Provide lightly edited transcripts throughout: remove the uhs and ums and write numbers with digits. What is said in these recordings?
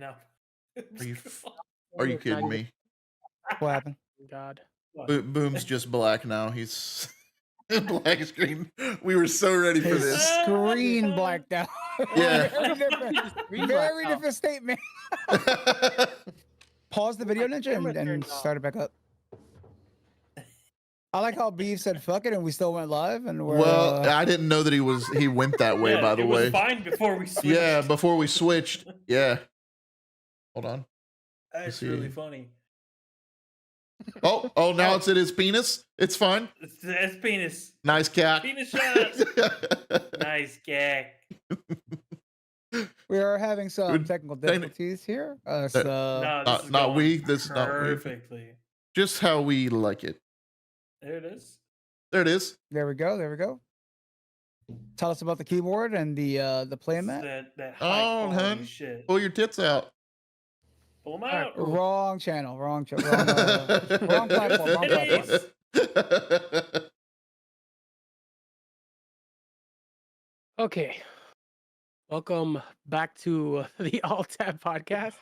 now. Are you kidding me? What happened? God. Boom's just black now. He's black screen. We were so ready for His this. screen blacked out. Yeah. Very different statement. Pause the video, Ninja, and start it back up. I like how Beef said "fuck it" and we still went live. And we're, well, I didn't know that he went that way. By the way, it was fine before we switched. Yeah, before we switched. Yeah. Hold on. That's really funny. Oh, now it's in his penis. It's fine. It's penis. Nice cat. Penis shot. Nice cat. We are having some technical difficulties here. This is not perfectly. Just how we like it. There it is. There it is. There we go. There we go. Tell us about the keyboard and the playmat. That oh, hun. shit. Pull your tits out. Pull them out. Wrong channel. Wrong platform. Wrong platform. Okay. Welcome back to the All Tab podcast.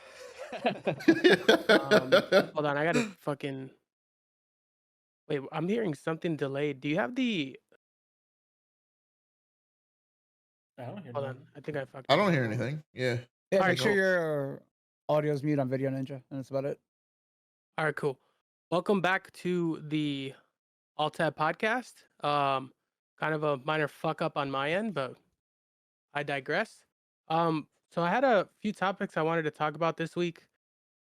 Hold on, I gotta fucking wait. I'm hearing something delayed. Do you have the? I don't hear. Hold on, I think I fucked. I don't hear anything. Yeah. Yeah. All Make right, sure cool. your audio's mute on Video Ninja, and that's about it. All right, cool. Welcome back to the All Tab podcast. Kind of a minor fuck up on my end, but I digress. So I had a few topics I wanted to talk about this week.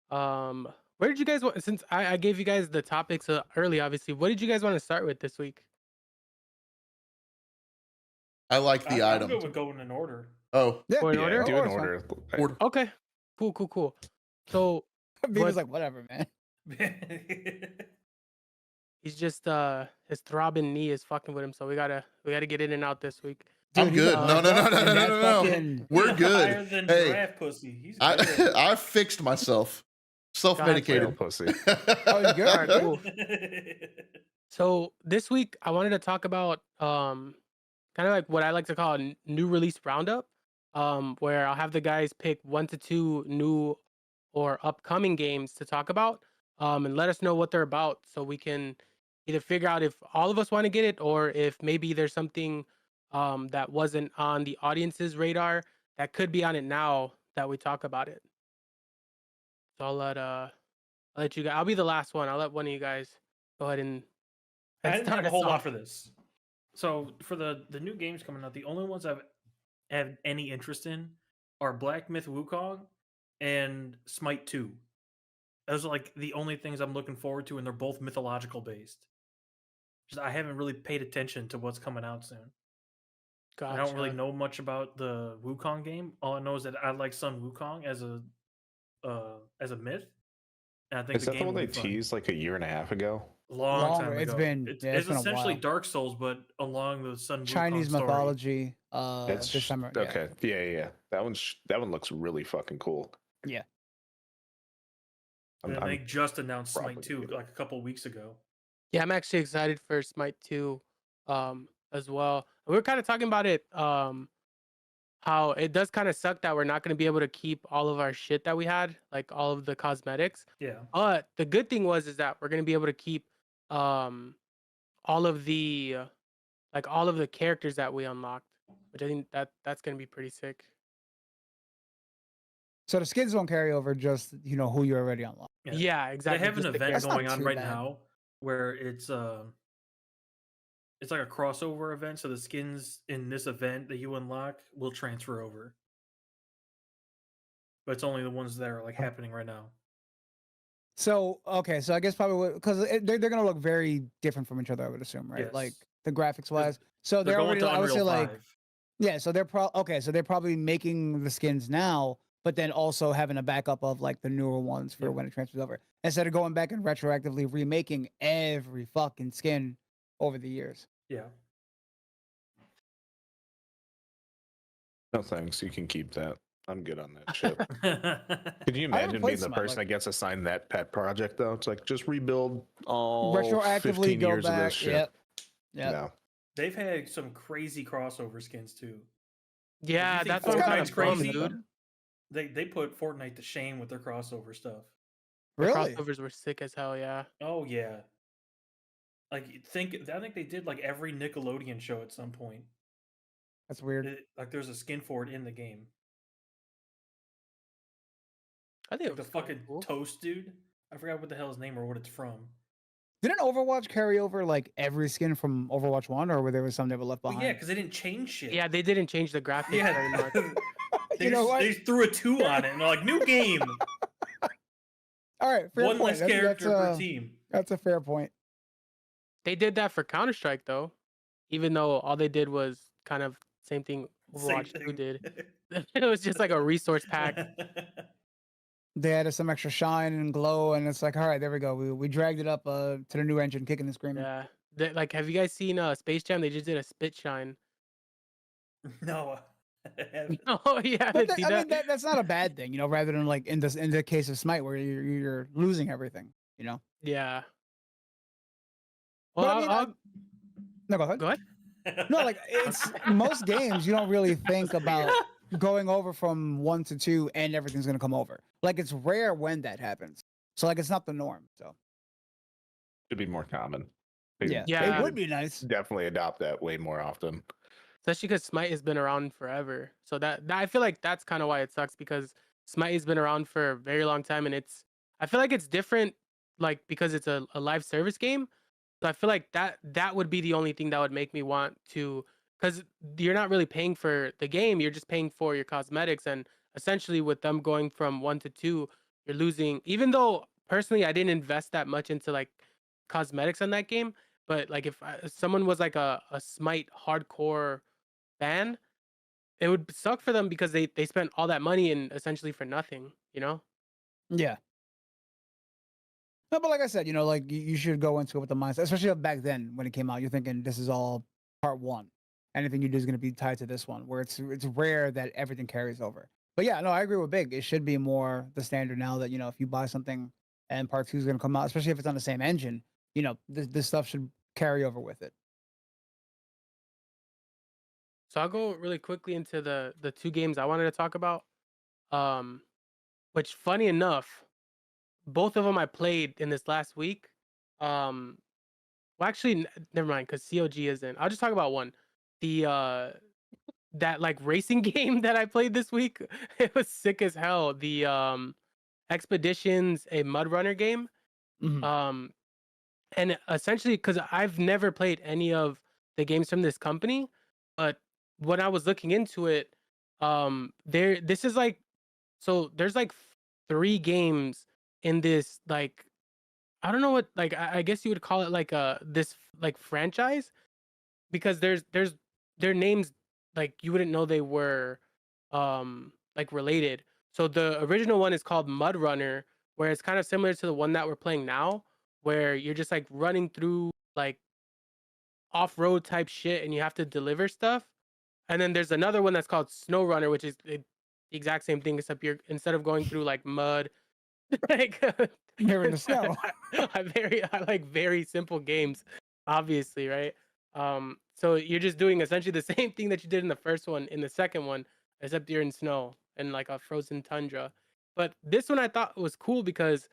Where did you guys want? Since I gave you guys the topics early, obviously, what did you guys want to start with this week? I like the I'm item. good with going in order. Oh, Yeah, Go in order? Do an order. Okay, cool. So Beef was like, whatever, man. he's just his throbbing knee is fucking with him, so we gotta get in and out this week. I'm good. No. We're good. Higher than Hey, giraffe pussy. He's good. I fixed myself. Self-medicated. Pussy. Oh, you good? All right, cool. So this week I wanted to talk about kind of like what I like to call a new release roundup, where I'll have the guys pick 1 to 2 new or upcoming games to talk about, and let us know what they're about, so we can either figure out if all of us want to get it or if maybe there's something that wasn't on the audience's radar that could be on it now that we talk about it. So I'll let you guys. I'll be the last one. I'll let one of you guys go ahead and I didn't start have a whole us lot off. for this. So for the new games coming out, the only ones I've had any interest in are Black Myth Wukong and Smite 2. Those are like the only things I'm looking forward to, and they're both mythological based. Just, I haven't really paid attention to what's coming out soon. Gotcha. I don't really know much about the Wukong game. All I know is that I like Sun Wukong as a myth. And I think Is the that game the one will they be fun. teased like a year and a half ago? Long time Longer. ago. It's been it's been a essentially while. Dark Souls, but along the Sun Wukong Chinese story. mythology. That's This summer. Yeah. okay. Yeah. That one looks really fucking cool. Yeah. And they just announced Smite probably 2 gonna- like a couple weeks ago. Yeah, I'm actually excited for Smite 2 as well. We were kind of talking about it, how it does kind of suck that we're not going to be able to keep all of our shit that we had, like all of the cosmetics. Yeah. But the good thing is that we're going to be able to keep all of the characters that we unlocked, which I think that's going to be pretty sick. So the skins won't carry over, just who you already unlocked. Yeah, exactly. They have an just the event That's not going on too right bad. now where it's like a crossover event, so the skins in this event that you unlock will transfer over. But it's only the ones that are like happening right now. So okay, so I guess probably because they're gonna look very different from each other, I would assume, right? Yes. Like the graphics wise. So They're they're going already, to I would say, Unreal like 5. yeah. So they're probably making the skins now, but then also having a backup of like the newer ones for when it transfers over, instead of going back and retroactively remaking every fucking skin over the years. Yeah. No thanks. You can keep that. I'm good on that shit. Could you I haven't imagine played being the Smite, person that gets assigned that pet project though? It's like just rebuild all Retroactively 15 go years of back. this shit. Yep. Yep. No. They've had some crazy crossover skins too. Yeah, think that's what I'm kind Fortnite's of bummed, crazy? dude. They put Fortnite to shame with their crossover stuff. The Really? crossovers were sick as hell. Yeah. Oh yeah. Like I think they did like every Nickelodeon show at some point. That's weird. Like there's a skin for it in the game. I think Like it the was kinda fucking cool. Toast dude. I forgot what the hell his name or what it's from. Didn't Overwatch carry over like every skin from Overwatch 1, or were there was some that were left Well, yeah, behind? because they didn't change shit. Yeah, they didn't change the graphics very much. They You know just, what? they just threw a 2 on it and they're like, new game. All right, fair One point. less character per that's, team. that's a fair point. They did that for Counter-Strike though, even though all they did was kind of same thing Same Overwatch 2 thing. did. It was just like a resource pack. They added some extra shine and glow, and it's like, all right, there we go. We dragged it up to the new engine, kicking and screaming. Yeah. Like, have you guys seen Space Jam? They just did a spit shine. No. I haven't. Oh, yeah, But see I that? mean, that's not a bad thing, rather than like in the case of Smite where you're losing everything, Yeah. But Well, I mean, no, go ahead. go ahead. No, like it's most games you don't really think about going over from 1 to 2 and everything's gonna come over. Like it's rare when that happens. So like it's not the norm. So Should be more common. They yeah, Yeah. it would be nice. definitely adopt that way more often. Especially because Smite has been around forever. So that I feel like that's kind of why it sucks, because Smite has been around for a very long time, and I feel like it's different, like because it's a live service game. So I feel like that would be the only thing that would make me want to, because you're not really paying for the game, you're just paying for your cosmetics, and essentially with them going from 1 to 2, you're losing. Even though personally I didn't invest that much into like cosmetics on that game, but like if someone was like a Smite hardcore fan, it would suck for them because they spent all that money and essentially for nothing, you know? Yeah. No, but like I said, like you should go into it with the mindset, especially back then when it came out. You're thinking this is all part one. Anything you do is going to be tied to this one, where it's rare that everything carries over. But yeah, no, I agree with Big. It should be more the standard now that if you buy something and part 2 is going to come out, especially if it's on the same engine, this stuff should carry over with it. So I'll go really quickly into the 2 games I wanted to talk about. Um, which funny enough, both of them I played in this last week. Well, actually, never mind, because COG isn't. I'll just talk about one. The that like racing game that I played this week, it was sick as hell. The Expeditions, a Mud Runner game. Mhm. And essentially, because I've never played any of the games from this company, but when I was looking into it, this is like, so there's like 3 games in this, like, I don't know what, like I guess you would call it like this like franchise, because there's their names, like you wouldn't know they were like related. So the original one is called Mud Runner, where it's kind of similar to the one that we're playing now, where you're just like running through like off-road type shit and you have to deliver stuff. And then there's another one that's called Snow Runner, which is the exact same thing, except you're, instead of going through like mud, like You're in the snow. I like very simple games, obviously, right? So you're just doing essentially the same thing that you did in the first one in the second one, except you're in snow and like a frozen tundra. But this one I thought was cool because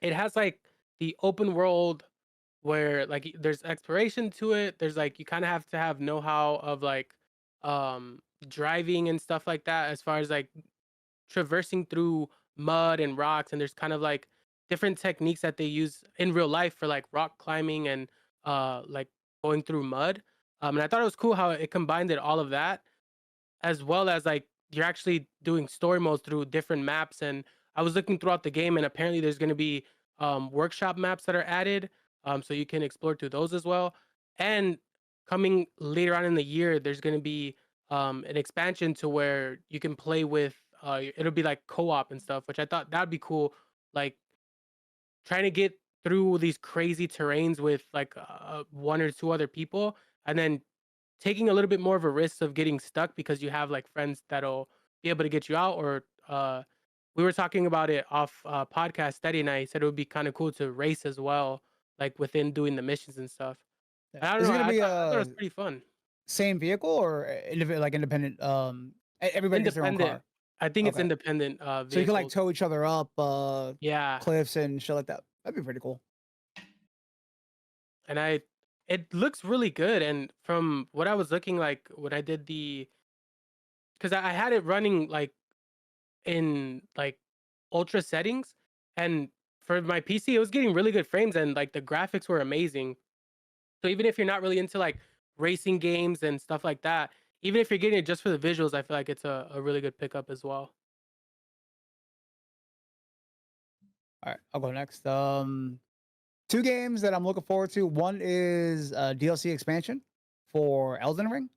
it has like the open world where like there's exploration to it. There's like you kind of have to have know-how of like driving and stuff like that, as far as like traversing through mud and rocks, and there's kind of like different techniques that they use in real life for like rock climbing and like going through mud. And I thought it was cool how it combined all of that, as well as like you're actually doing story modes through different maps. And I was looking throughout the game, and apparently there's going to be workshop maps that are added, so you can explore through those as well. And coming later on in the year, there's going to be an expansion to where you can play with. It'll be like co-op and stuff, which I thought that'd be cool. Like trying to get through these crazy terrains with like 1 or 2 other people, and then taking a little bit more of a risk of getting stuck because you have like friends that'll be able to get you out. Or we were talking about it off podcast Steady, and I said it would be kind of cool to race as well, like within doing the missions and stuff. Yeah. I don't Is know. it gonna be I thought it was pretty fun. same vehicle or independent? Everybody gets their own Independent. car. I think it's Okay. independent vehicles. So you can like tow each other up, Yeah, cliffs and shit like that. That'd be pretty cool. and it looks really good. And from what I was looking like when I did because I had it running like in like ultra settings, and for my PC it was getting really good frames, and like the graphics were amazing. So even if you're not really into like racing games and stuff like that, even if you're getting it just for the visuals, I feel like it's a really good pickup as well. All right, I'll go next. Two games that I'm looking forward to. One is DLC expansion for Elden Ring.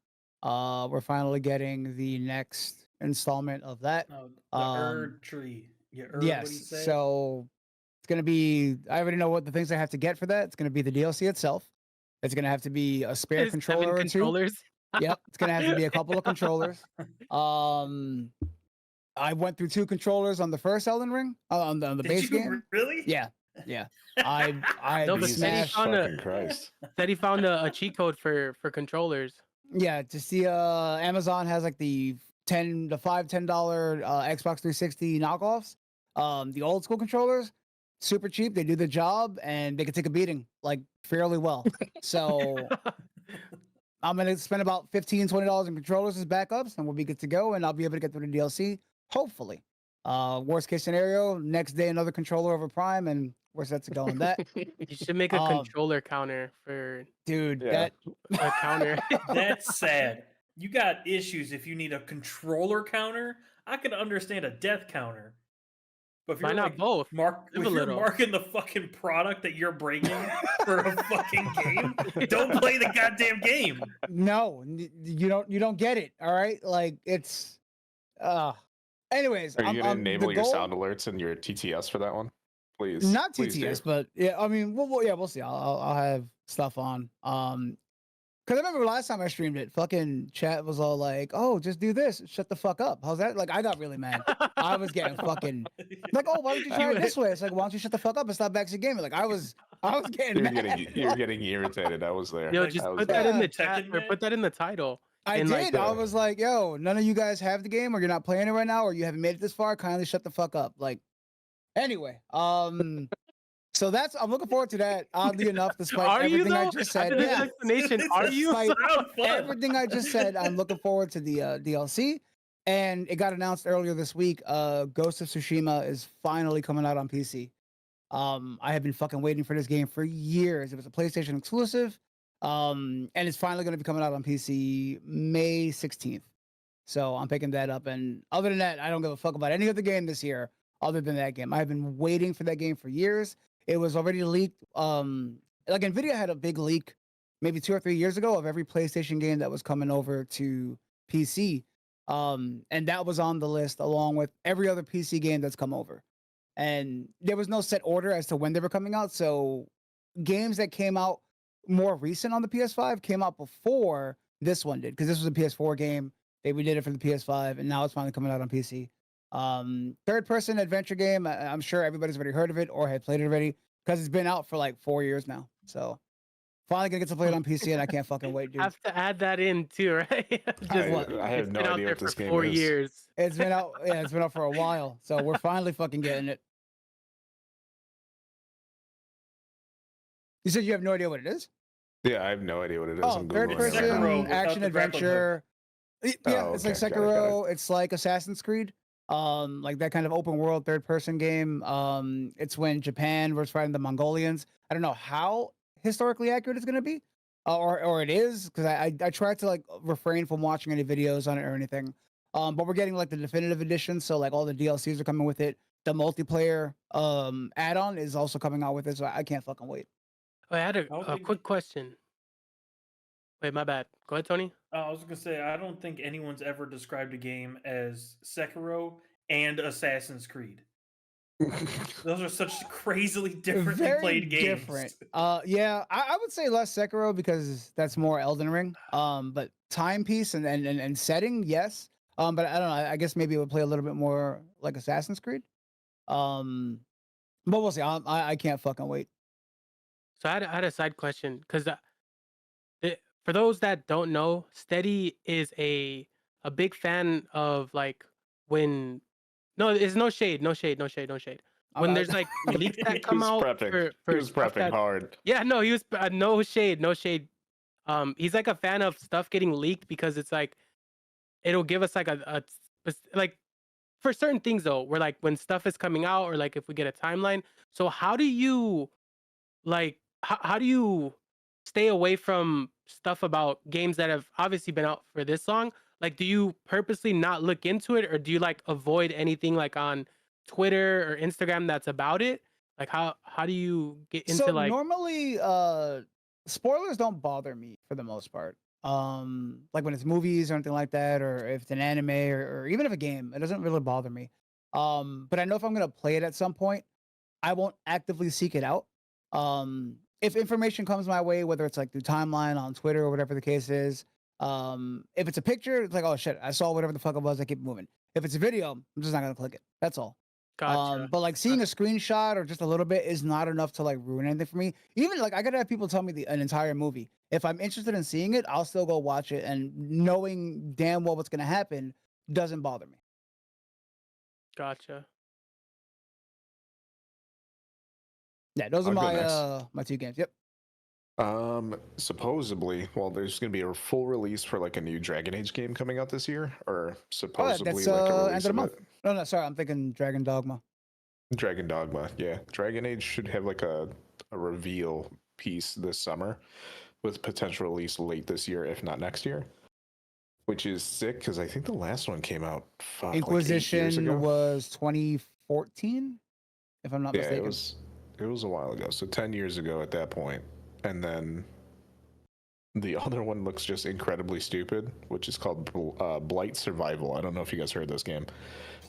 We're finally getting the next installment of that. No, the Erd tree. You heard what he Yes, said? so it's gonna be. I already know what the things I have to get for that. It's gonna be the DLC itself. It's gonna have to be a spare There's controller 7 or two. controllers. Yep, it's gonna have to be a couple of controllers. I went through 2 controllers on the first Elden Ring on the Did base you game. really? Yeah. I No, but Jesus Steady smashed. found fucking Christ. Steady found a cheat code for controllers. Yeah, to see Amazon has like the $5-10 Xbox 360 knockoffs. The old school controllers, super cheap. They do the job and they can take a beating like fairly well. So I'm gonna spend about $15-20 in controllers as backups, and we'll be good to go. And I'll be able to get through the DLC, hopefully. Worst case scenario, next day another controller over Prime, and we're set to go on that. You should make a controller counter for Dude, Yeah. a counter. That's sad. You got issues if you need a controller counter. I could understand a death counter. But if Why you're not like Live if a you're little. marking the fucking product that you're bringing for a fucking game, don't play the goddamn game. no, you don't get it. All right, like it's. Anyways, Are you gonna the enable your goal- sound alerts and your TTS for that one? Please. Not Please do. TTS, but yeah, I mean, we'll see. I'll have stuff on. Because I remember last time I streamed it, fucking chat was all like, "Oh, just do this. Shut the fuck up." How's that? Like, I got really mad. I was getting fucking like, "Oh, why don't you try it this way?" It's like, "Why don't you shut the fuck up and stop backseat gaming?" Like, I was getting mad. You're getting irritated. I was there. Yo, Like, just I was put there. that in the Yeah. chat or put that in the title. I And, did. like, I was like, "Yo, none of you guys have the game, or you're not playing it right now, or you haven't made it this far. Kindly shut the fuck up." Like, anyway, so I'm looking forward to that. Oddly enough, despite Are you everything I though? just said, After this yeah, explanation, are you? Despite Sound fun. everything I just said, I'm looking forward to the DLC. And it got announced earlier this week. Ghost of Tsushima is finally coming out on PC. I have been fucking waiting for this game for years. It was a PlayStation exclusive. And it's finally going to be coming out on PC May 16th. So I'm picking that up. And other than that, I don't give a fuck about any other game this year other than that game. I've been waiting for that game for years. It was already leaked. Like Nvidia had a big leak maybe 2 or 3 years ago of every PlayStation game that was coming over to PC. And that was on the list along with every other PC game that's come over. And there was no set order as to when they were coming out. So games that came out more recent on the PS5 came out before this one did, because this was a PS4 game. They redid it for the PS5, and now it's finally coming out on PC. Third person adventure game. I'm sure everybody's already heard of it or had played it already, because it's been out for like 4 years now. So finally gonna get to play it on PC, and I can't fucking wait, dude. Have to add that in too, right? what? I have It's no been out idea there what this for game 4 is. years. It's been out. Yeah, it's been out for a while. So we're finally fucking getting it. You said you have no idea what it is? Yeah, I have no idea what it is. Oh, I'm third Googling it person right now. Sekiro without action the grappling hook. adventure. Yeah, Oh, it's like okay, got it, got Sekiro. It's like Assassin's Creed. Like that kind of open world third person game. It's when Japan was fighting the Mongolians. I don't know how historically accurate it's gonna be, or it is, because I tried to like refrain from watching any videos on it or anything. But we're getting like the definitive edition, so like all the DLCs are coming with it. The multiplayer add-on is also coming out with it, so I can't fucking wait. I had I don't a think- quick question. Wait, my bad. Go ahead, Tony. I was gonna say I don't think anyone's ever described a game as Sekiro and Assassin's Creed. Those are such crazily differently Very played games. different. Yeah, I would say less Sekiro because that's more Elden Ring. But timepiece and setting, yes. But I don't know. I guess maybe it would play a little bit more like Assassin's Creed. But we'll see. I can't fucking wait. So I had a side question, because for those that don't know, Steady is a big fan of like when no, it's no shade, no shade, no shade, no shade. When there's like leaks that He come was out prepping. for He was stuff prepping that hard. yeah, no, he was no shade, no shade. He's like a fan of stuff getting leaked because it's like it'll give us like like for certain things though, where like when stuff is coming out or like if we get a timeline. So how do you like how do you stay away from stuff about games that have obviously been out for this long? Like, do you purposely not look into it, or do you like avoid anything like on Twitter or Instagram that's about it? Like, how do you get into So like? normally, spoilers don't bother me for the most part. Like when it's movies or anything like that, or if it's an anime or even if a game, it doesn't really bother me. But I know if I'm gonna play it at some point, I won't actively seek it out. If information comes my way, whether it's like through timeline on Twitter or whatever the case is, if it's a picture, it's like, oh shit, I saw whatever the fuck it was, I keep moving. If it's a video, I'm just not gonna click it. That's all. Gotcha. But like seeing a screenshot or just a little bit is not enough to like ruin anything for me. Even like I gotta have people tell me an entire movie. If I'm interested in seeing it, I'll still go watch it, and knowing damn well what's gonna happen doesn't bother me. Gotcha. Yeah, those are I'll go my next. my two games. Yep. Supposedly, well, there's gonna be a full release for like a new Dragon Age game coming out this year, or Oh, yeah, supposedly that's like a end release of the of month. it. No, sorry, I'm thinking Dragon Dogma. Dragon Dogma, yeah. Dragon Age should have like a reveal piece this summer with potential release late this year, if not next year. Which is sick because I think the last one came out like 8 years Inquisition ago. was 2014, if I'm not Yeah, mistaken. it was a while ago. So 10 years ago at that point. And then the other one looks just incredibly stupid, which is called Blight Survival. I don't know if you guys heard this game.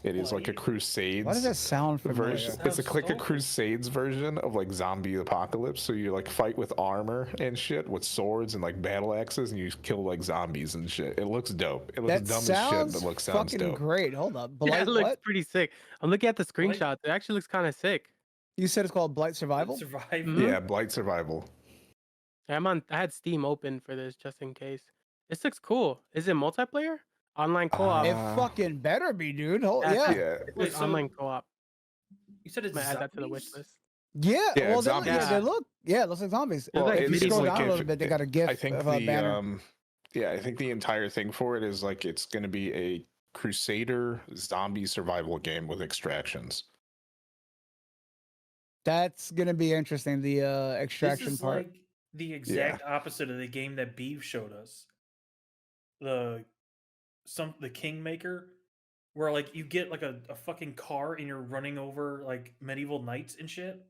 It is like a Blight? Crusades Why does that sound familiar? version. Sounds It's like a so- Crusades version of like zombie apocalypse. So you like fight with armor and shit, with swords and like battle axes, and you kill like zombies and shit. It looks dope. It looks That dumb as shit, sounds but sounds fucking dope. great. Hold up, Yeah, Blight. it looks What? pretty sick. I'm looking at the Blight- screenshots. It actually looks kind of sick. You said it's called Blight Survival. Survival. Mhm. Yeah, Blight Survival. I had Steam open for this just in case. This looks cool. Is it multiplayer? Online co-op? It fucking better be, dude. That's- Yeah. Yeah, Wait, so online co-op. you said it's Might add that to the wish zombies? list. Yeah. Yeah, Well, zombies. they look. Yeah, it looks like zombies. It's like If you medieval. scroll like down a if- little bit, they got a GIF I think of a banner. I think the entire thing for it is like it's going to be a Crusader zombie survival game with extractions. That's gonna be interesting. The This extraction is part. like the exact opposite of the game that Beeve showed us. The Kingmaker, where like you get like a fucking car and you're running over like medieval knights and shit.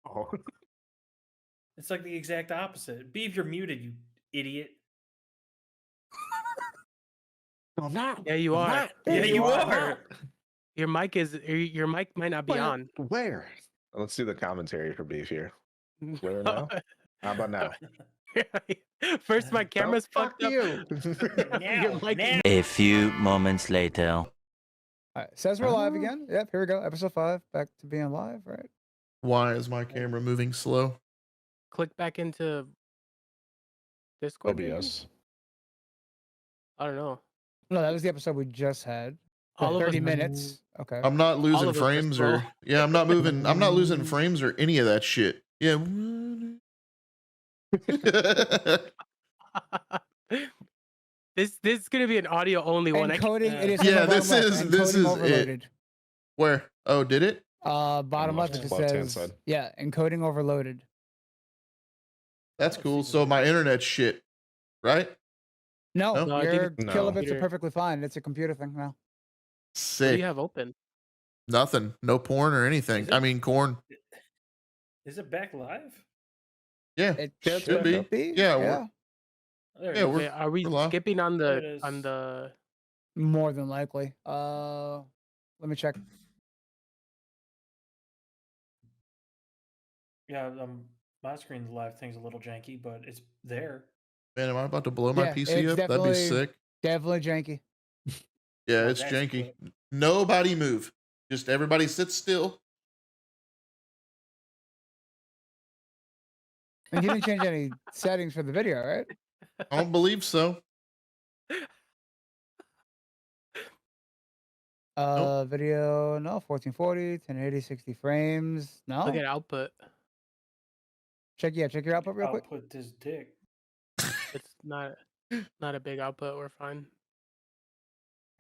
Oh, It's like the exact opposite. Beeve, you're muted, you idiot. I'm not. Yeah, you are. Yeah, you are. Your mic might not be on. Where? Let's do the commentary for Beef here. Where now? How about now? First, my camera's fucked up. you. Your mic- Now. A few moments later. All right, says we're live Oh. again. Yep, here we go. Episode 5, back to being live. Right. Why is my camera moving slow? Click back into Discord. maybe? OBS. I don't know. No, that was the episode we just had. For All of us 30 are- minutes. Okay. I'm not losing of us are frames slow. or yeah, I'm not moving. I'm not losing frames or any of that shit. Yeah. This is gonna be an audio only one. Encoding. It is. Yeah, on the this bottom left, is- this encoding is it. overloaded. Where? Oh, did it? Bottom left- left it left-hand says. side. Yeah, encoding overloaded. That's I've cool. seen So it. my internet's shit, right? No, No? No, I think your it's- No. kilobits are Computer. perfectly fine. It's a computer thing now. What do Sick. you have open? Nothing. No porn or anything. Is I it? mean, corn. Is it back live? Yeah. It Yeah, it's Should back be. up. Yeah, we're- yeah. There it Yeah, is. we're- Wait, are we we're live. skipping on There it the is. More than likely. Let me check. Yeah, my screen's live thing's a little janky, but it's there. Man, am I about to blow my Yeah, PC it's up? That'd be definitely- sick. Definitely janky. Yeah, Oh, it's that's janky. good. Nobody move. Just everybody sit still. And you didn't change any settings for the video, right? I don't believe so. Video, no, 1440, 1080, 60 frames. No. Look at output. Check your output real quick. Output this dick. It's not a big output. We're fine.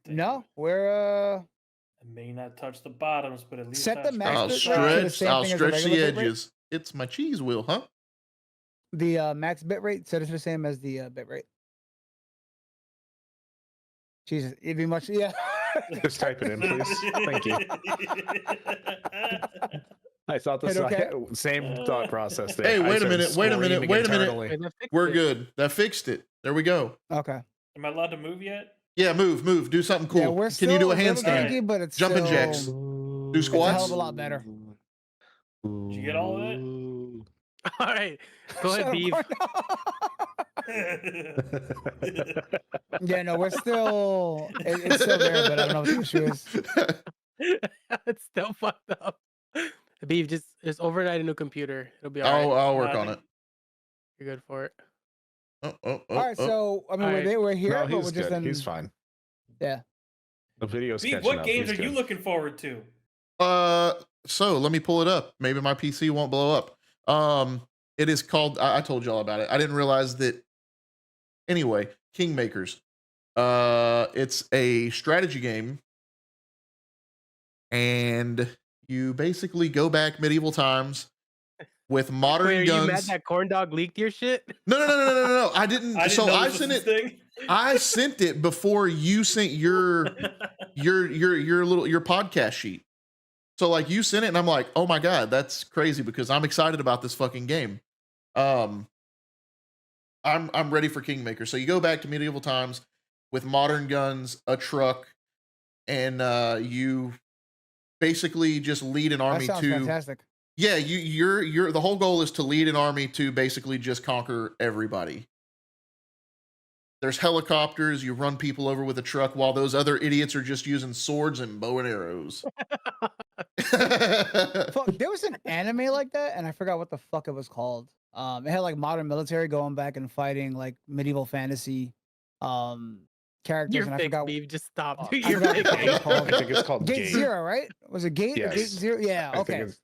Thank No, you. we're I may not touch the bottoms, but at least Set the I've max I'll bit scratched rate to the the stretch. same I'll thing as a stretch the regular bitrate? edges. It's my cheese wheel, huh? the max bit rate set it to the same as the bit rate. Jesus, it'd be much, yeah. Just type it in, please. Thank you. I thought the Hit okay? same thought process there. Hey, I wait a started minute, wait a minute, screaming wait a minute. internally. Wait, that fixed We're it. good. That fixed it. There we go. Okay. Am I allowed to move yet? Yeah, move. Do something cool. Yeah, we're Can still you do a little handstand? janky, but it's Jumping still, jacks. Do It's a hell squats. of a lot better. Did you get all of it? All right, go Shut ahead, up, Beef. Cornell. Yeah, no, we're still. It's still there, but I don't know what the issue is. It's still fucked up. Beef, just overnight a new computer. It'll be all right. I'll work I on think- it. You're good for it. All right, so I mean, All right. we're here, No, but we're he's just good. in. He's fine. Yeah. The video's Beef, catching what up. games He's are you good. looking forward to? So let me pull it up. Maybe my PC won't blow up. It is called. I told y'all about it. I didn't realize that. Anyway, Kingmakers. It's a strategy game, and you basically go back medieval times with modern Wait, are guns. you mad that Corn Dog leaked your shit? No. I didn't. I didn't So know I this was sent this it. thing. I sent it before you sent your podcast sheet. So like you sent it and I'm like, oh my God, that's crazy because I'm excited about this fucking game. I'm ready for Kingmaker. So you go back to medieval times with modern guns, a truck, and you basically just lead an That army sounds to fantastic. yeah, you're the whole goal is to lead an army to basically just conquer everybody. There's helicopters, you run people over with a truck while those other idiots are just using swords and bow and arrows. Fuck, there was an anime like that, and I forgot what the fuck it was called. It had like modern military going back and fighting like medieval fantasy characters, You're and I fake, forgot. Beef. Just stop. I Dude, you're forgot fake. what the fuck it was called. I think it's called Gate Zero, right? Was it Gate or Gate Yes. Zero? Yeah, I think okay. it's-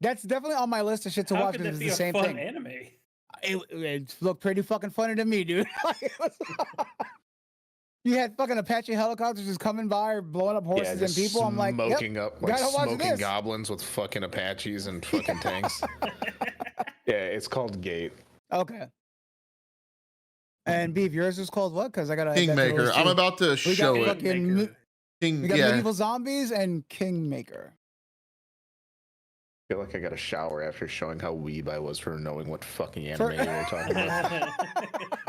That's definitely on my list of shit to How watch could because that it's be the a same fun thing. anime? It looked pretty fucking funny to me, dude. You had fucking Apache helicopters just coming by or blowing up horses and just people. I'm like, yep, smoking up like gotta watch smoking this. goblins with fucking Apaches and fucking tanks. Yeah, it's called Gate. okay. And Beef, yours was called what? Because I gotta add that to the Kingmaker. list, I'm too. about to We show got it. fucking King, we got yeah. medieval zombies and Kingmaker. I feel like I got a shower after showing how weeb I was for knowing what fucking anime For- you were talking about.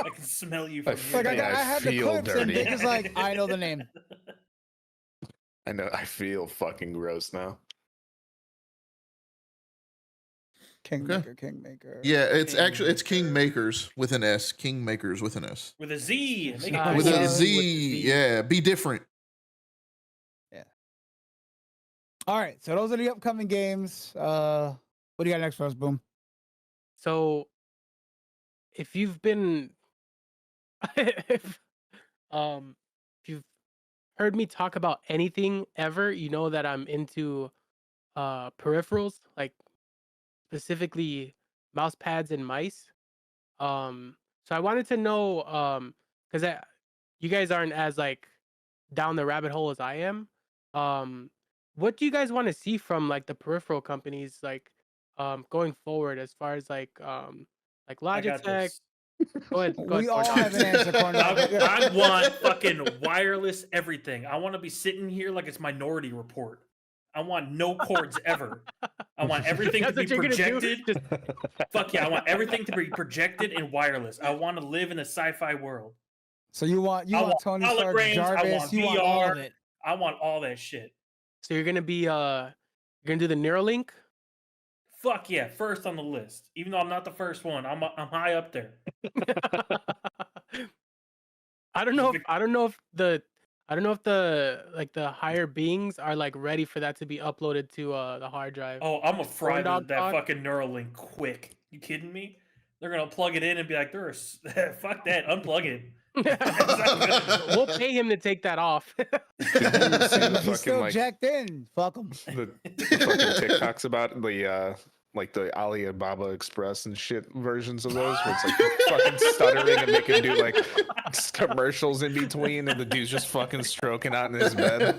I can smell you from feel Like here. I I had the feel clips and dirty. Dick is like, I know the name. I know. I feel fucking gross now. Kingmaker. Yeah, it's actually it's Kingmakers with an S. Kingmakers with an S. With a Z. Make it Ah, cool. With yeah. a With Z. the Z. Yeah, be different. All right, so those are the upcoming games. What do you got next for us, Boom? So, if you've been, if you've heard me talk about anything ever, you know that I'm into peripherals, like specifically mouse pads and mice. So I wanted to know, because you guys aren't as like down the rabbit hole as I am. What do you guys want to see from like the peripheral companies, like going forward, as far as like I got Logitech? this. Go ahead. We all have an answer, Cornell. I want fucking wireless everything. I want to be sitting here like it's Minority Report. I want no cords ever. I want everything to That's be what you're gonna do? projected. Fuck yeah, I want everything to be projected and wireless. I want to live in a sci-fi world. So you want I Tony want Stark, holograms, I Jarvis, want you want all of VR. it. I want all that shit. So you're gonna be you're gonna do the Neuralink? Fuck yeah, first on the list. Even though I'm not the first one, I'm high up there. I don't know if the like the higher beings are like ready for that to be uploaded to the hard drive. Oh, I'm gonna fry dog that talk? fucking Neuralink quick. You kidding me? They're gonna plug it in and be like, fuck that, unplug it. We'll pay him to take that off. Did you see the He's fucking still like jacked in. Fuck him. the fucking TikToks about the like the Alibaba Express and shit versions of those where it's like fucking stuttering and they can do like commercials in between and the dude's just fucking stroking out in his bed.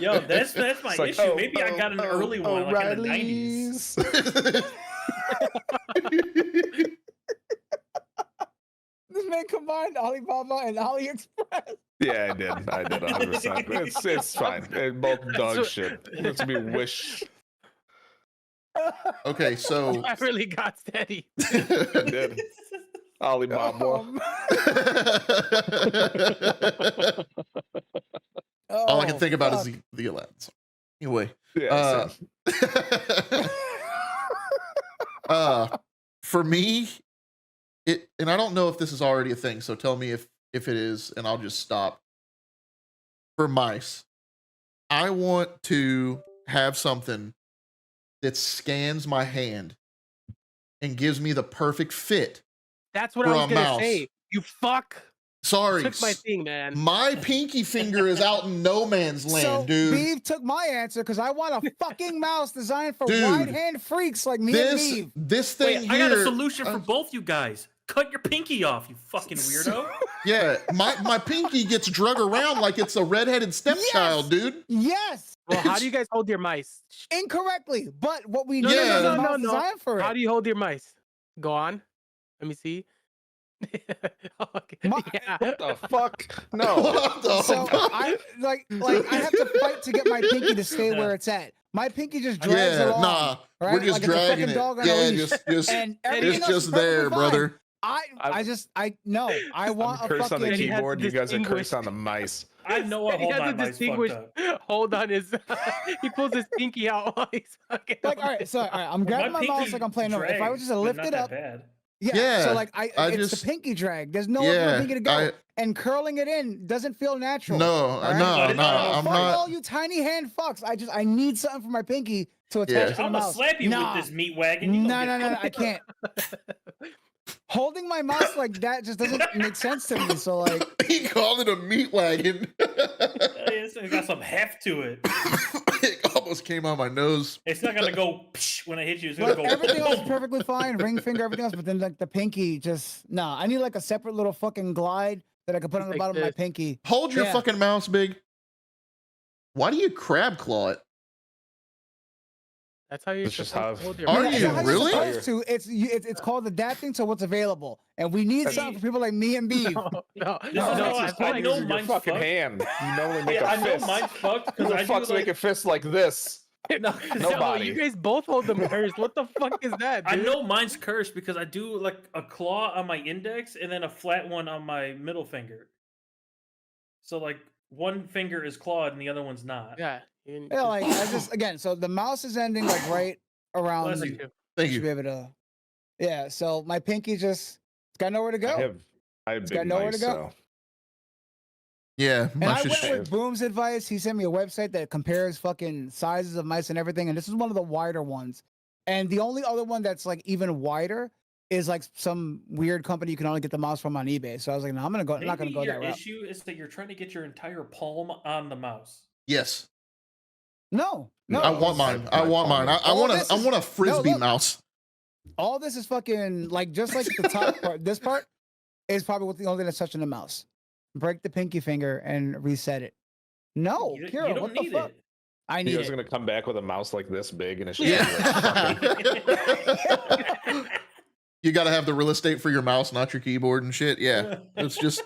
Yo, that's my It's like, issue. Maybe I got an early one, like in the 90s. This man combined Alibaba and AliExpress. Yeah, I did 100%. It's fine. Both dog shit. It's be Wish. Okay, so I really got steady. I did. Alibaba. all I can think about fuck. is the Aladdin song. Anyway, Yeah. for me, and I don't know if this is already a thing, so tell me if it is, and I'll just stop. For mice, I want to have something that scans my hand and gives me the perfect fit. That's what For I was a gonna mouse. say. You fuck. Sorry, Took my thing, man. my pinky finger is out in no man's land, So dude. Beeve took my answer because I want a fucking mouse designed for Dude, wide hand freaks like me and Beeve. This thing Wait, here. I got a solution for both you guys. Cut your pinky off, you fucking weirdo. Yeah, my pinky gets drug around like it's a redheaded stepchild, dude. Yes, Well, how do you guys hold your mice? incorrectly. But what we No, need no, is no, a no, mouse no. designed for it. How do you hold your mice? Go on. Let me see. Okay. Yeah. What the fuck? No. What the So fuck? I like I have to fight to get my pinky to stay where it's at. My pinky just drags Yeah, along. nah, right? we're just Like it's a dragging fucking it. dog on a Yeah, leash. just And it's everything else is just there, perfectly fine. brother. I no. I want a Curse on the fucking. He has to keyboard. You guys are distinguish. cursed on the mice. I know I He hold has that to mice fucked distinguish. up. Hold on his. He pulls his pinky out while he's fucking. Like, all right, so all right, I'm grabbing my mouse pinky like I'm playing over. If I was drags, just to but lift not it that up, bad. yeah. So Yeah, like I it's just- the pinky drag. There's no other Yeah, pinky to go, and curling it in doesn't feel natural. No, all right? no, But no, it's- I'm Fuck not. all you tiny hand fucks. I need something for my pinky to attach Yeah. to the I'm gonna mouse. slap you Nah. with this meat wagon. You No, gonna no, get no, I can't. Holding my mouse like that just doesn't make sense to me. So like, He called it a meat wagon. It's got some heft to it. It almost came out my nose. It's not gonna go psh when I hit you. It's gonna like go. everything else is perfectly fine, ring finger, everything else, but then like the pinky just nah. I need like a separate little fucking glide that I can put on the Like bottom of my this. pinky. Hold your Yeah. fucking mouse, big. Why do you crab claw it? That's how you're It's just supposed to how- hold your. Are mice. That's you not how really? you're supposed to. It's called adapting to what's available, and we need That's- something for people like me and Beeve. No, This is no, how I I feel like know Using your mine's fucking fucked. hand. You normally make Yeah, a I know fist. mine's fucked Who because the I do fuck's like. make a fist like this? No, 'cause No, Nobody. you guys both hold them cursed. What the fuck is that, I dude? know mine's cursed because I do like a claw on my index and then a flat one on my middle finger. So like one finger is clawed and the other one's not. Yeah. Yeah, like I just again, so the mouse is ending like right around. Bless You you. Thank should be you. able to. Yeah, so my pinky just it's got nowhere to go. I have It's big got nowhere to mice, go. so Yeah, And my I shit's went with Boom's advice. He sent me a website that compares fucking sizes of mice and everything, and this is one of the wider ones. And the only other one that's like even wider is like some weird company you can only get the mouse from on eBay. So I was like, no, I'm not gonna Maybe go your that route. issue is that you're trying to get your entire palm on the mouse. yes. No, no. I want mine. I want mine. I All want this a is- I want a frisbee look. mouse. All this is fucking like just like the top part. This part is probably what the only thing that's touching the mouse. Break the pinky finger and reset it. No, you, Kira, you don't what the need fuck? it. I you need guys it. are gonna come back with a mouse like this big and it's just Yeah. fucking- You got to have the real estate for your mouse, not your keyboard and shit. Yeah, it's just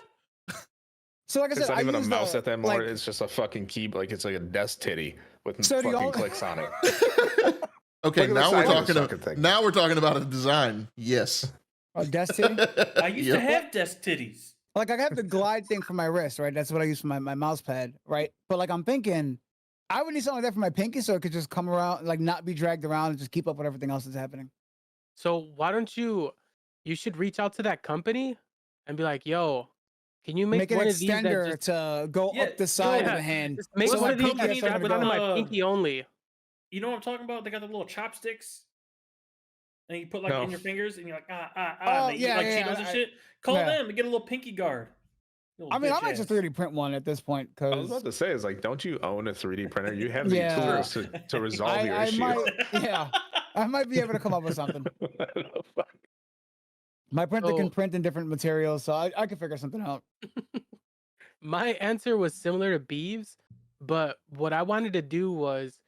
So like I It's said, not I even a use mouse the, at that more. like, It's just a fucking key. Like it's like a desk titty with So the fucking only- clicks on it. okay. Look at the Now we're size of this talking. fucking thing. Now we're talking about a design. Yes. oh, Destiny. I used to have desk titties. Like I have the glide thing for my wrist, right? That's what I use for my mouse pad, right? But like I'm thinking, I would need something like that for my pinky so it could just come around, like not be dragged around and just keep up with everything else that's happening. So why don't you? You should reach out to that company and be like, "Yo, can you make an one of these that extender just, to go Yeah, up the side of yeah, the hand. just make So one my of these pinky that has straps somewhere to onto go. my pinky only?" You know what I'm talking about? They got the little chopsticks. And you put like No. in your fingers and you're like, Oh, and they eat, yeah, like yeah, Cheetos and I- shit. Call yeah. them and get a little pinky guard. You I little mean, I bitch might just ass. 3D print one at this point I was because about to say, is like, don't you own a 3D printer? You have the Yeah. tools to resolve your I issue. might, yeah, I might be able to come up with something. My printer can So print in different materials, so I can figure something out. my answer was similar to Beeves, but what I wanted to do was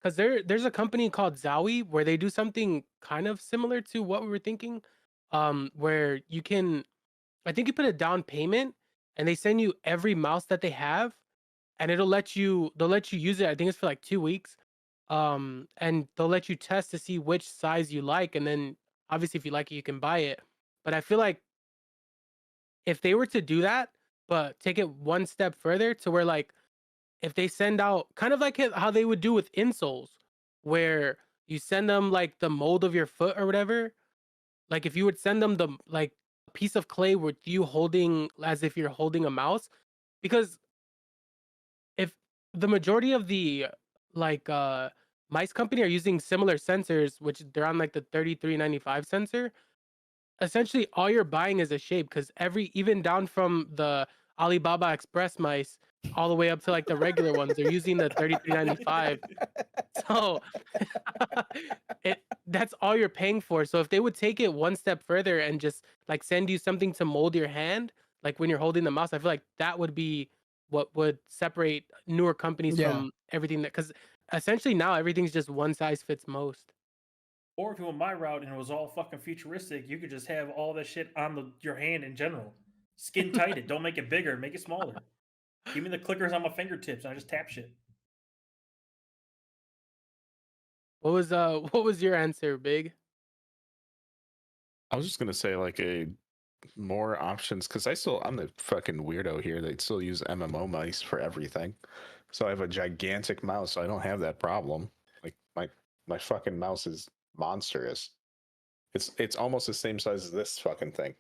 because there's a company called Zowie where they do something kind of similar to what we were thinking, where you can, I think you put a down payment and they send you every mouse that they have, and they'll let you use it. I think it's for like 2 weeks, and they'll let you test to see which size you like, and then obviously if you like it, you can buy it. But I feel like if they were to do that, but take it one step further to where like if they send out kind of like how they would do with insoles, where you send them like the mold of your foot or whatever. Like if you would send them the like piece of clay with you holding as if you're holding a mouse, because if the majority of the like mice company are using similar sensors, which they're on like the 3395 sensor, essentially all you're buying is a shape because even down from the Alibaba Express mice all the way up to like the regular ones, they're using the 3395. So that's all you're paying for. So if they would take it one step further and just like send you something to mold your hand, like when you're holding the mouse, I feel like that would be what would separate newer companies Yeah. from everything that, because essentially now everything's just one size fits most. Or if you went my route and it was all fucking futuristic, you could just have all that shit on your hand in general. Skin tight it. Don't make it bigger. Make it smaller. Give me the clickers on my fingertips and I just tap shit. What was your answer, Big? I was just gonna say like a more options because I'm the fucking weirdo here. They still use MMO mice for everything, so I have a gigantic mouse. So I don't have that problem. Like my fucking mouse is monstrous. It's almost the same size as this fucking thing.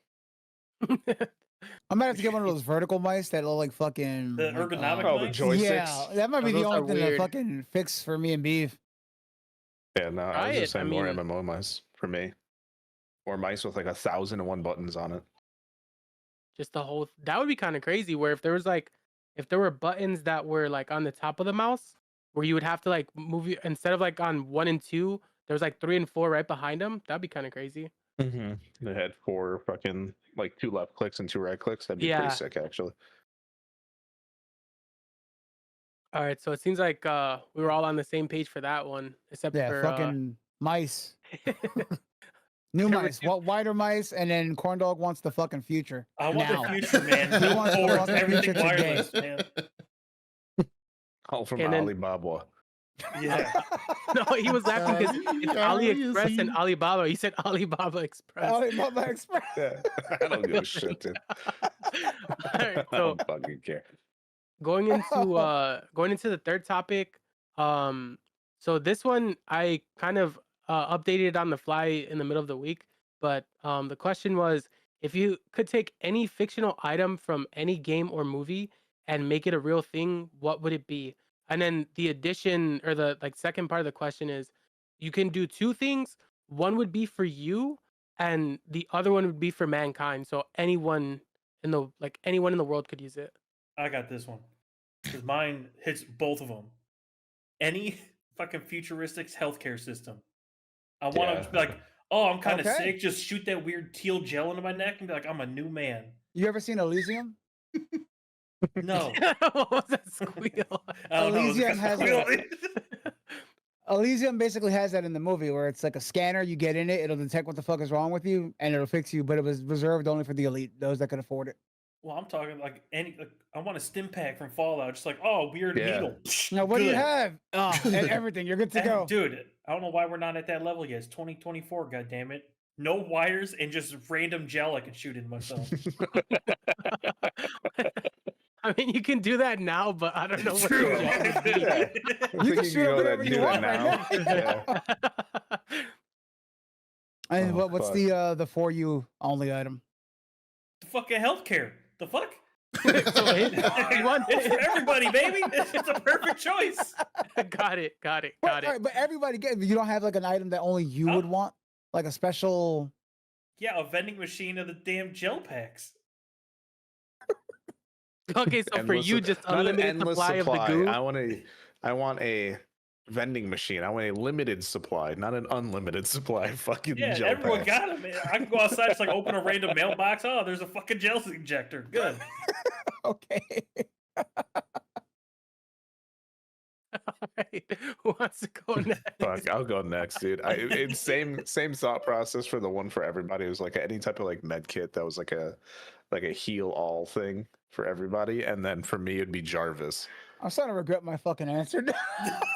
I might have to get one of those vertical mice that look like fucking The like, ergonomic Oh, the mice? joysticks. Yeah, that might Oh, be the those are only thing to weird. fucking fix for me and Beef. Yeah, no, I Try was it. just saying I more mean- MMO mice for me, or mice with like 1,001 buttons on it. Just the whole that would be kind of crazy where if there were buttons that were like on the top of the mouse where you would have to like move you instead of like on 1 and 2, there was like 3 and 4 right behind them. That'd be kind of crazy. They had 4 fucking like 2 left clicks and 2 right clicks. That'd be Yeah. pretty sick, actually. All right, so it seems like we were all on the same page for that one, except Yeah, for fucking mice. New There were mice. two- What wider mice, and then Corndog wants the fucking future. I want now. the future, man. He Built wants the forward, fucking everything future today. wireless, man. All from And then- Alibaba. Yeah. no, he was laughing because it's AliExpress and he? Alibaba. He said Alibaba Express. Alibaba Express. Yeah, I don't give a shit, dude. All right, I so don't fucking care. going into the third topic, so this one I kind of updated on the fly in the middle of the week, but the question was if you could take any fictional item from any game or movie and make it a real thing, what would it be? And then the addition or the like second part of the question is you can do 2 things. One would be for you and the other one would be for mankind. So anyone in the world could use it. I got this one. Because mine hits both of them. Any fucking futuristic healthcare system. I want to Yeah. be like, oh, I'm kind of Okay. sick. Just shoot that weird teal gel into my neck and be like, I'm a new man. You ever seen Elysium? No. What was that squeal? I don't know. Elysium has Squeal. Elysium basically has that in the movie where it's like a scanner. You get in it, it'll detect what the fuck is wrong with you, and it'll fix you. But it was reserved only for the elite, those that could afford it. Well, I'm talking like I want a stim pack from Fallout. Just like, oh, weird Yeah. needle. Now, what do you Good. have? Oh, and everything. You're good to go. Dude, I don't know why we're not at that level yet. It's 2024, goddammit. No wires and just random gel I can shoot in myself. I mean, you can do that now, but I don't know what True. the gel would be. Yeah. You think can shoot go whatever that- you do want that right now? now. And Oh, what's fuck. the for you only item? The fucking healthcare. The fuck? So It's for everybody, baby. It's a perfect choice. Got it. But, all right, but everybody get. You don't have like an item that only you would Huh? want, like a special. Yeah, a vending machine of the damn gel packs. Okay, so for Endless you, su- just not an unlimited endless supply of the goo. I want a vending machine. I want a limited supply, not an unlimited supply of fucking Yeah, gel everyone packs. got them. I can go outside, just like open a random mailbox. Oh, there's a fucking gel injector. Good. Okay. Alright, who wants to go next? Fuck, I'll go next, dude. It's same thought process for the one for everybody. It was like any type of like med kit that was like a heal all thing for everybody, and then for me it'd be Jarvis. I'm starting to regret my fucking answer.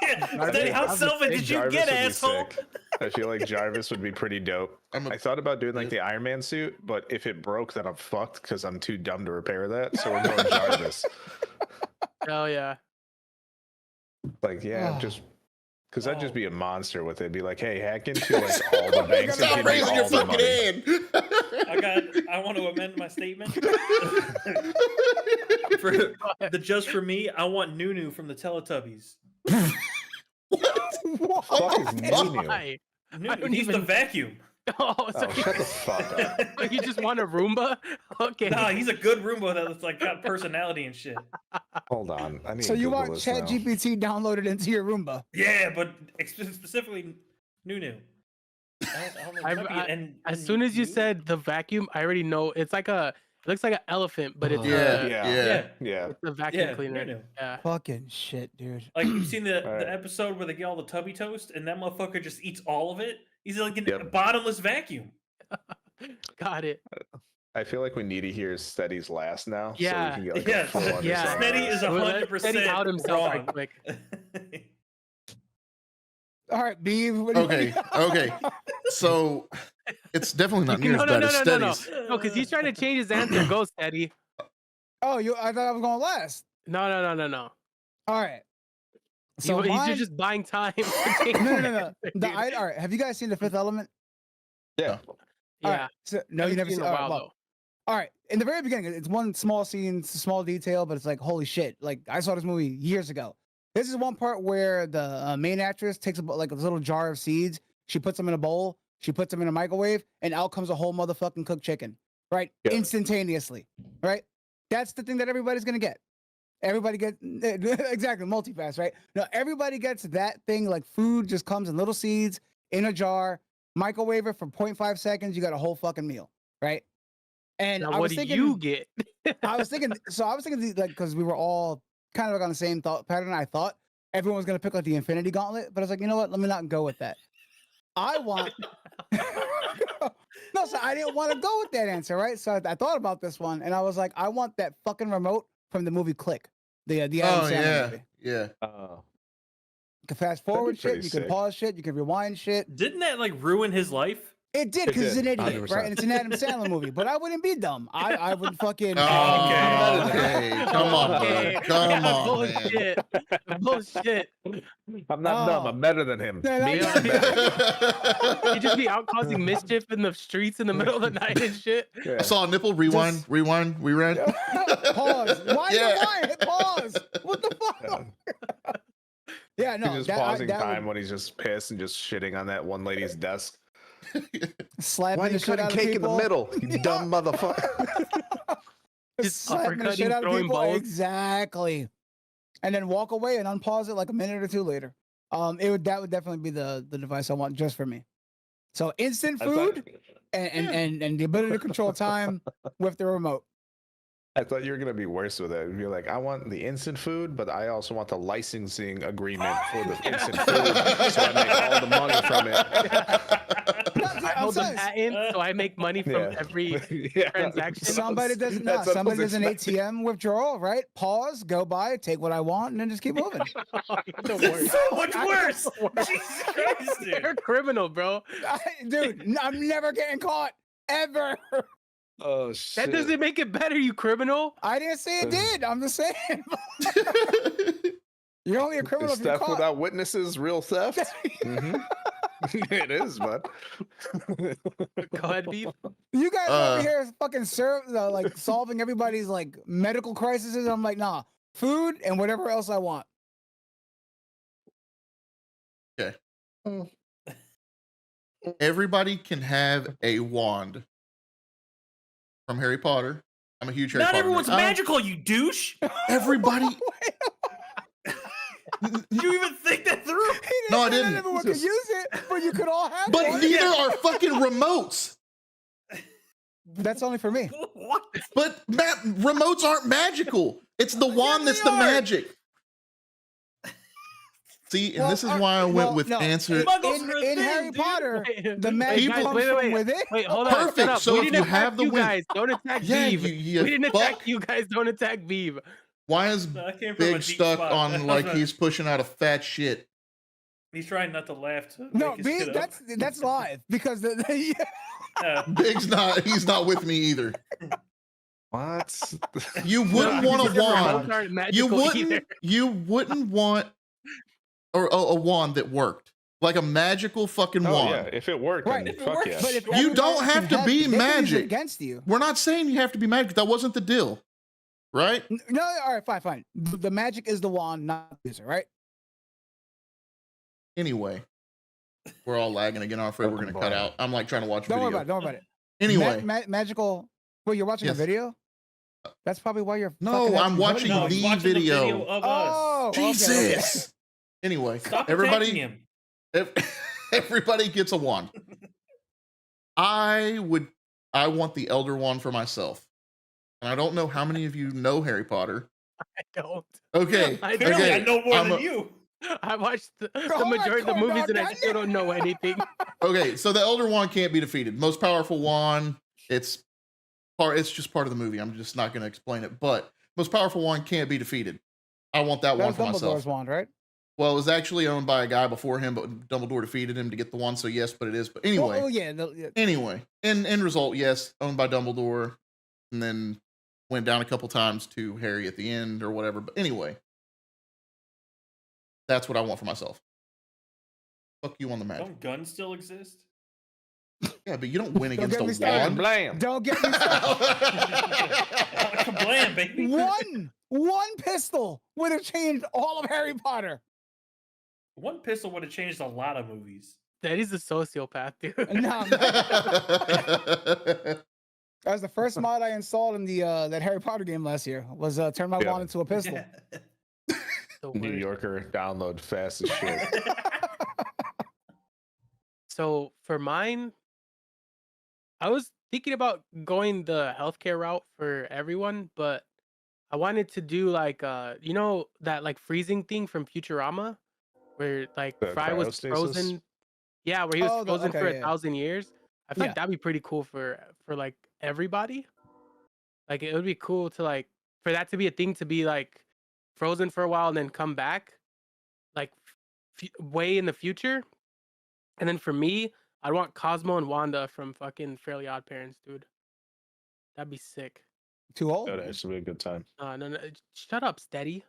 Yeah, Steady, how selfish did you Jarvis get, would be asshole? sick. I feel like Jarvis would be pretty dope. I thought about doing like the Iron Man suit, but if it broke, then I'm fucked because I'm too dumb to repair that. So we're going Jarvis. Oh yeah. Like, yeah, Oh. just because I'd just Oh. be a monster with it. Be like, hey, hack into like all the banks and Stop give me raising your all the fucking money. hand. I want to amend my statement. For the just for me, I want Nunu from the Teletubbies. What? Fuck is Nunu? Why? Nunu, don't he's the even- vacuum. Oh, so Oh, shut the fuck up. you just want a Roomba? Okay. Nah, he's a good Roomba that's like got personality and shit. Hold on. I need So to you Google want this now. ChatGPT downloaded into your Roomba? Yeah, but specifically Nunu. As soon as you said the vacuum, I already know it's like it looks like an elephant, but it's Yeah, yeah. yeah, a vacuum yeah, cleaner. Nunu. Yeah. Fucking shit, dude. Like you've seen the Alright. episode where they get all the tubby toast and that motherfucker just eats all of it. He's like a Yep. bottomless vacuum. Got it. I feel like we need to hear Steady's last now. Yeah. So we can get like Yeah, a full yeah. understanding. Steady is Well, let 100% Steady out himself right wrong. quick. All right, Beav. What do you Okay, think? okay. So it's definitely not near No, as no, bad no, as no, no, Steady's. no, because he's trying to change his answer. Go, Steady. Oh, I thought I was going last. No. All right. So He's mine- just buying time. no. All right. Have you guys seen The Fifth Element? Yeah. All Yeah. right, so, no, you Haven't never seen seen. it in a All right, while, well, all right. In the very beginning, it's one small scene, it's a small detail, but it's like holy shit! Like I saw this movie years ago. This is one part where the main actress takes like a little jar of seeds. She puts them in a bowl. She puts them in a microwave, and out comes a whole motherfucking cooked chicken. Right, Yeah. instantaneously. Right. That's the thing that everybody's gonna get. Everybody gets exactly multi-pass, right? No, everybody gets that thing. Like food just comes in little seeds in a jar, microwave it for 0.5 seconds. You got a whole fucking meal, right? And Now, I what was do thinking, you get? I was thinking, like, because we were all kind of like on the same thought pattern. I thought everyone was gonna pick like the Infinity Gauntlet, but I was like, you know what? Let me not go with that. I want. No, so I didn't want to go with that answer, right? So I thought about this one, and I was like, I want that fucking remote from the movie Click, the Adam Oh Sandler yeah, movie. yeah. Oh. You can fast forward shit, pretty you can sick. pause shit, you can rewind shit. Didn't that like ruin his life? It did It because he's an did, idiot, 100%. right? And it's an Adam Sandler movie, but I wouldn't be dumb. I would fucking. Oh, Okay. okay. Come on, Okay. bro. Come Yeah, on, man. bullshit. Bullshit. I'm not dumb. Oh. I'm better than him. No, Me, no, I'm better. You just be out causing mischief in the streets in the middle of the night and shit. Yeah. I saw a nipple. Rewind. Just- Rewind. Rewind. Pause. Why Yeah. rewind? Hit pause. What the fuck? Yeah, no. He's just that- pausing that would- time when he's just pissed and just shitting on that one lady's desk. slapping Why are the you shit cutting out of cake in the people. middle? You dumb motherfucker. Just slapping the shit uppercutting, out of throwing people. balls. Exactly. And then walk away and unpause it like a minute or two later. That would definitely be the device I want just for me. So instant I thought- food and the ability to control time with the remote. I thought you were gonna be worse with it. You'd be like, I want the instant food, but I also want the licensing agreement for the instant food, so I make all the money from it. I hold the patent, so I make money from Yeah. every Yeah. transaction. Somebody does That's what I somebody was does an expecting. ATM withdrawal, right? Pause, go by, take what I want, and then just keep moving. You're the worst. So much I- worse. Jesus Christ, You're a dude. criminal, bro. Dude, I'm never getting caught ever. Oh shit! That doesn't make it better, you criminal. I didn't say it did. I'm just saying. You're only a criminal Is if you're theft caught. without witnesses real theft? Mhm. It is, bud. Go ahead, beef. You guys over Uh. here fucking like solving everybody's like medical crises. I'm like, nah, food and whatever else I want. Everybody can have a wand from Harry Potter I'm a huge Harry Not Potter everyone's nerd. magical, you douche. Everybody. Did you even think that through? No, I Say that didn't. everyone could use it, but you could all have But one. neither are fucking remotes. That's only for me. What? But remotes aren't magical. It's the wand that's they the are. magic. See, and this is why I went with answer. Muggles are a In thing, Harry dude. Potter, Wait, the magic guys, comes from within. Wait, hold on. Perfect. Shut up. So We if didn't you attack have the you win- guys, don't attack Yeah, Beeve. you We didn't fuck. attack you guys, don't attack Beeve. Why is No, I came from a Big deep stuck spot. on like he's pushing out a fat shit? He's trying not to laugh. To No, make his B, shit up. that's live because Big's not. He's not with me either. What? You wouldn't want a Because remotes wand. aren't You magical either. wouldn't. You wouldn't want a wand that worked like a magical fucking Oh wand. yeah, if it worked, Right, then if it fuck works. yeah. But if You don't everybody have to can be they can use it magic. against you. We're not saying you have to be magic. That wasn't the deal, right? No, all right, fine. The magic is the wand, not the user, right? Anyway, we're all lagging again. I'm afraid we're gonna cut out. I'm like trying to watch a Don't worry video. about it. Don't worry about it. Anyway, Magical. Well, you're watching Yes. a video. That's probably why you're. No, fucking I'm having watching No, voting he's the watching video. of Oh, us. okay, okay. Jesus. Anyway, Stop attacking everybody, him. everybody gets a wand. I want the Elder Wand for myself. And I don't know how many of you know Harry Potter. I don't. Okay. I Clearly, okay. I know more I'm than a- you. I watched the Hold on, majority of the movies and I Corndog, still don't know anything. Okay, so the Elder Wand can't be defeated. Most powerful wand. It's just part of the movie. I'm just not going to explain it. But most powerful wand can't be defeated. I want that wand That's for myself. Dumbledore's wand, right? Well, it was actually owned by a guy before him, but Dumbledore defeated him to get the wand. So yes, but it is. But anyway, Oh yeah, no, yeah. anyway, end result, yes, owned by Dumbledore, and then went down a couple times to Harry at the end or whatever. But anyway, that's what I want for myself. Fuck you on the magic. Don't guns still exist? Yeah, but you don't win Don't against get me a started. wand. Blam. Don't get me started. Kablam, baby. One pistol would have changed all of Harry Potter. One pistol would have changed a lot of movies. That is a sociopath, dude. No, that was the first mod I installed in the that Harry Potter game last year. Was turn my Yeah. wand into a pistol. The New worst. Yorker download fast as shit. So for mine, I was thinking about going the healthcare route for everyone, but I wanted to do like you know that like freezing thing from Futurama, where like The Fry was cryostasis? frozen. Yeah, where he was Oh, frozen okay, for yeah. 1,000 years. I feel Yeah. like that'd be pretty cool for like everybody. Like it would be cool to like for that to be a thing to be like frozen for a while and then come back, like way in the future. And then for me, I'd want Cosmo and Wanda from fucking Fairly Odd Parents, dude. That'd be sick. Too old? That would actually be a good time. No, shut up, Steady.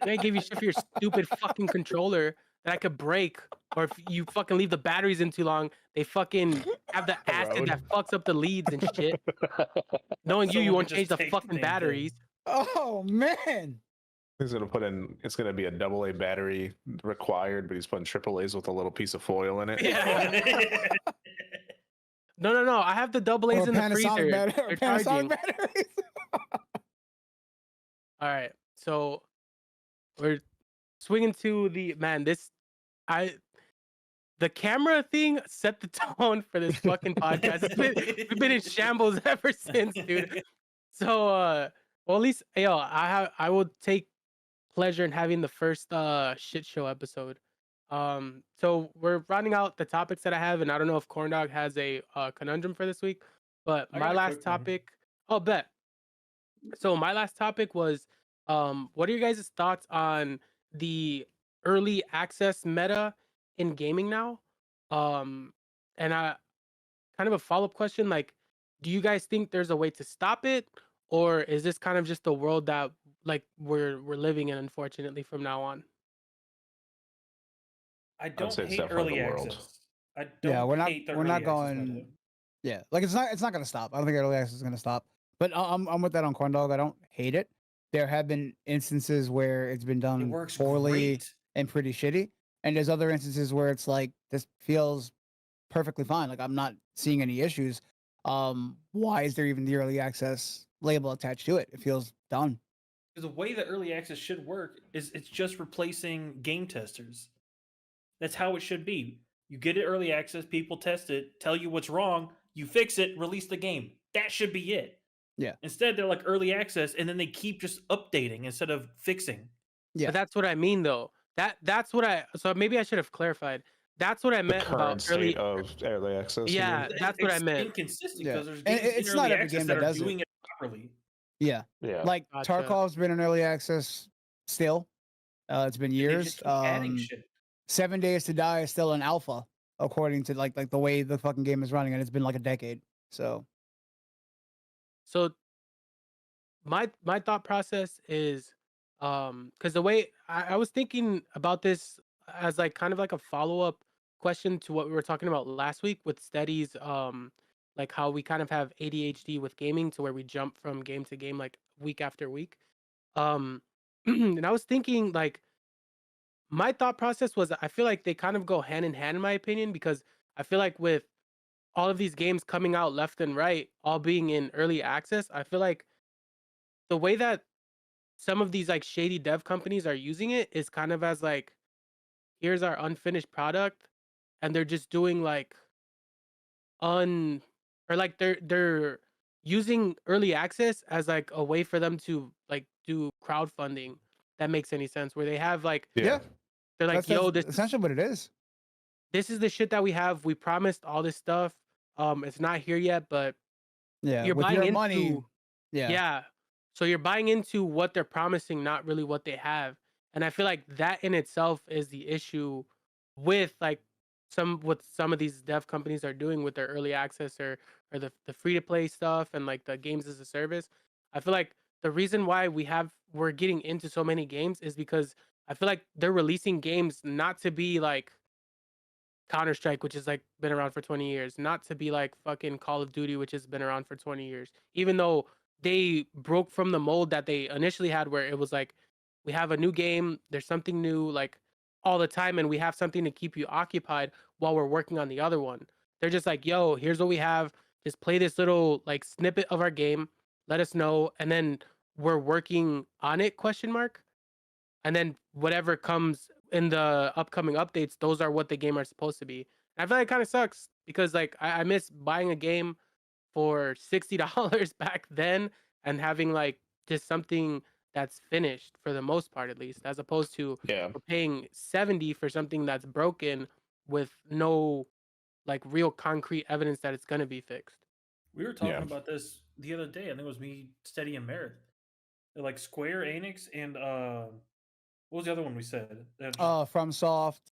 They gave you shit for your stupid fucking controller that I could break, or if you fucking leave the batteries in too long, they fucking have the acid Corrode. that fucks up the leads and shit. Knowing you Someone won't could change just the take the fucking damn thing. batteries. Oh man. He's gonna put in. It's gonna be a AA battery required, but he's putting AAA's with a little piece of foil in it. Yeah. No. I have the double A's Or in the freezer. They're charging. batteries. All right, so we're swinging to the the camera thing set the tone for this fucking podcast. We've been in shambles ever since, dude. So, well, at least I will take pleasure in having the first shit show episode. So we're rounding out the topics that I have, and I don't know if Corndog has a conundrum for this week, but I my got a last quick one. topic. Oh, bet. So my last topic was, what are your guys' thoughts on the early access meta in gaming now? And I kind of a follow-up question, like, do you guys think there's a way to stop it, or is this kind of just the world that like we're living in, unfortunately, from now on? I don't say it's hate definitely early the world. access. I don't Yeah, we're not hate the we're early not access going. meta. Yeah, like it's not gonna stop. I don't think early access is gonna stop. But I'm with that on Corndog. I don't hate it. There have been instances where it's been It done works poorly great. and pretty shitty, and there's other instances where it's like this feels perfectly fine. Like I'm not seeing any issues. why is there even the early access label attached to it? It feels done. Because the way that early access should work is it's just replacing game testers. That's how it should be. You get it early access, people test it, tell you what's wrong, you fix it, release the game. That should be it. Yeah. Instead, they're like early access, and then they keep just updating instead of fixing. Yeah. But that's what I mean, though. That's what I. So maybe I should have clarified. That's what I The meant current about state early. of early access. you Yeah, mean? that's what I It's meant. inconsistent Yeah. because there's And games it's in not early every access game that that are does it. doing it properly. Yeah. Yeah. Like Gotcha. Tarkov's been in early access still. It's been And they years. just keep adding shit. 7 Days to Die is still in alpha, according to like the way the fucking game is running, and it's been like a decade. So So my thought process is, because the way I was thinking about this as like kind of like a follow up question to what we were talking about last week with Steady's, like how we kind of have ADHD with gaming to where we jump from game to game like week after week. And I was thinking like my thought process was I feel like they kind of go hand in hand in my opinion, because I feel like with all of these games coming out left and right, all being in early access, I feel like the way that some of these like shady dev companies are using it is kind of as like, here's our unfinished product, and they're just doing like un or like they're using early access as like a way for them to like do crowdfunding. That makes any sense, where they have like yeah, they're like, that's yo, this essentially what it is. is the shit that we have. We promised all this stuff. It's not here yet, but Yeah, you're with buying your into money. Yeah. yeah. So you're buying into what they're promising, not really what they have. And I feel like that in itself is the issue with like some of these dev companies are doing with their early access or the free to play stuff and like the games as a service. I feel like the reason why we're getting into so many games is because I feel like they're releasing games not to be like Counter-Strike, which has like been around for 20 years, not to be like fucking Call of Duty, which has been around for 20 years. Even though they broke from the mold that they initially had, where it was like, we have a new game, there's something new like all the time, and we have something to keep you occupied while we're working on the other one. They're just like, yo, here's what we have. Just play this little like snippet of our game, let us know, and then we're working on it, question mark. And then whatever comes in the upcoming updates, those are what the game are supposed to be. And I feel like it kind of sucks because like I miss buying a game for $60 back then and having like just something that's finished for the most part, at least, as opposed to Yeah. we're paying 70 for something that's broken with no like real concrete evidence that it's gonna be fixed. We were talking Yeah. about this the other day. I think it was me, Steady, and Merritt. They're like Square Enix and what was the other one we said? FromSoft,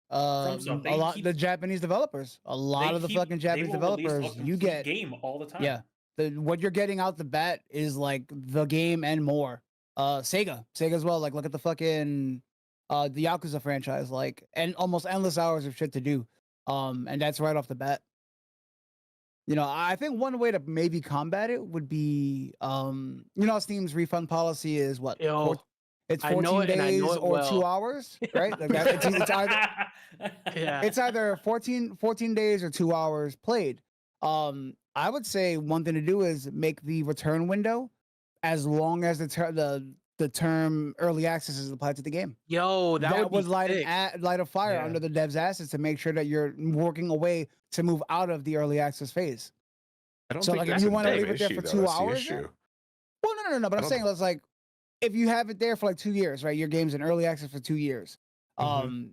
FromSoft. a lot the Japanese developers, a lot of the fucking Japanese developers, you get game all the time. yeah. What you're getting out the bat is like the game and more. Sega as well. Like look at the fucking the Yakuza franchise, like, and almost endless hours of shit to do. And that's right off the bat. You know, I think one way to maybe combat it would be, you know, Steam's refund policy is what? Yo, It's I know 14 it and I know days it or 2 well. hours, right? Like that, it's either Yeah. it's either 14 days or 2 hours played. I would say one thing to do is make the return window as long as the term early access is applied to the game. Yo, that would be light sick. light a fire Yeah. under the dev's asses to make sure that you're working a way to move out of the early access phase. I don't So, think like, if that's you a wanna dev leave it there issue, for though. 2 That's the hours, issue. Well, no. But I I'm don't- saying it's like if you have it there for like 2 years, right? Your game's in early access for 2 years. Mhm.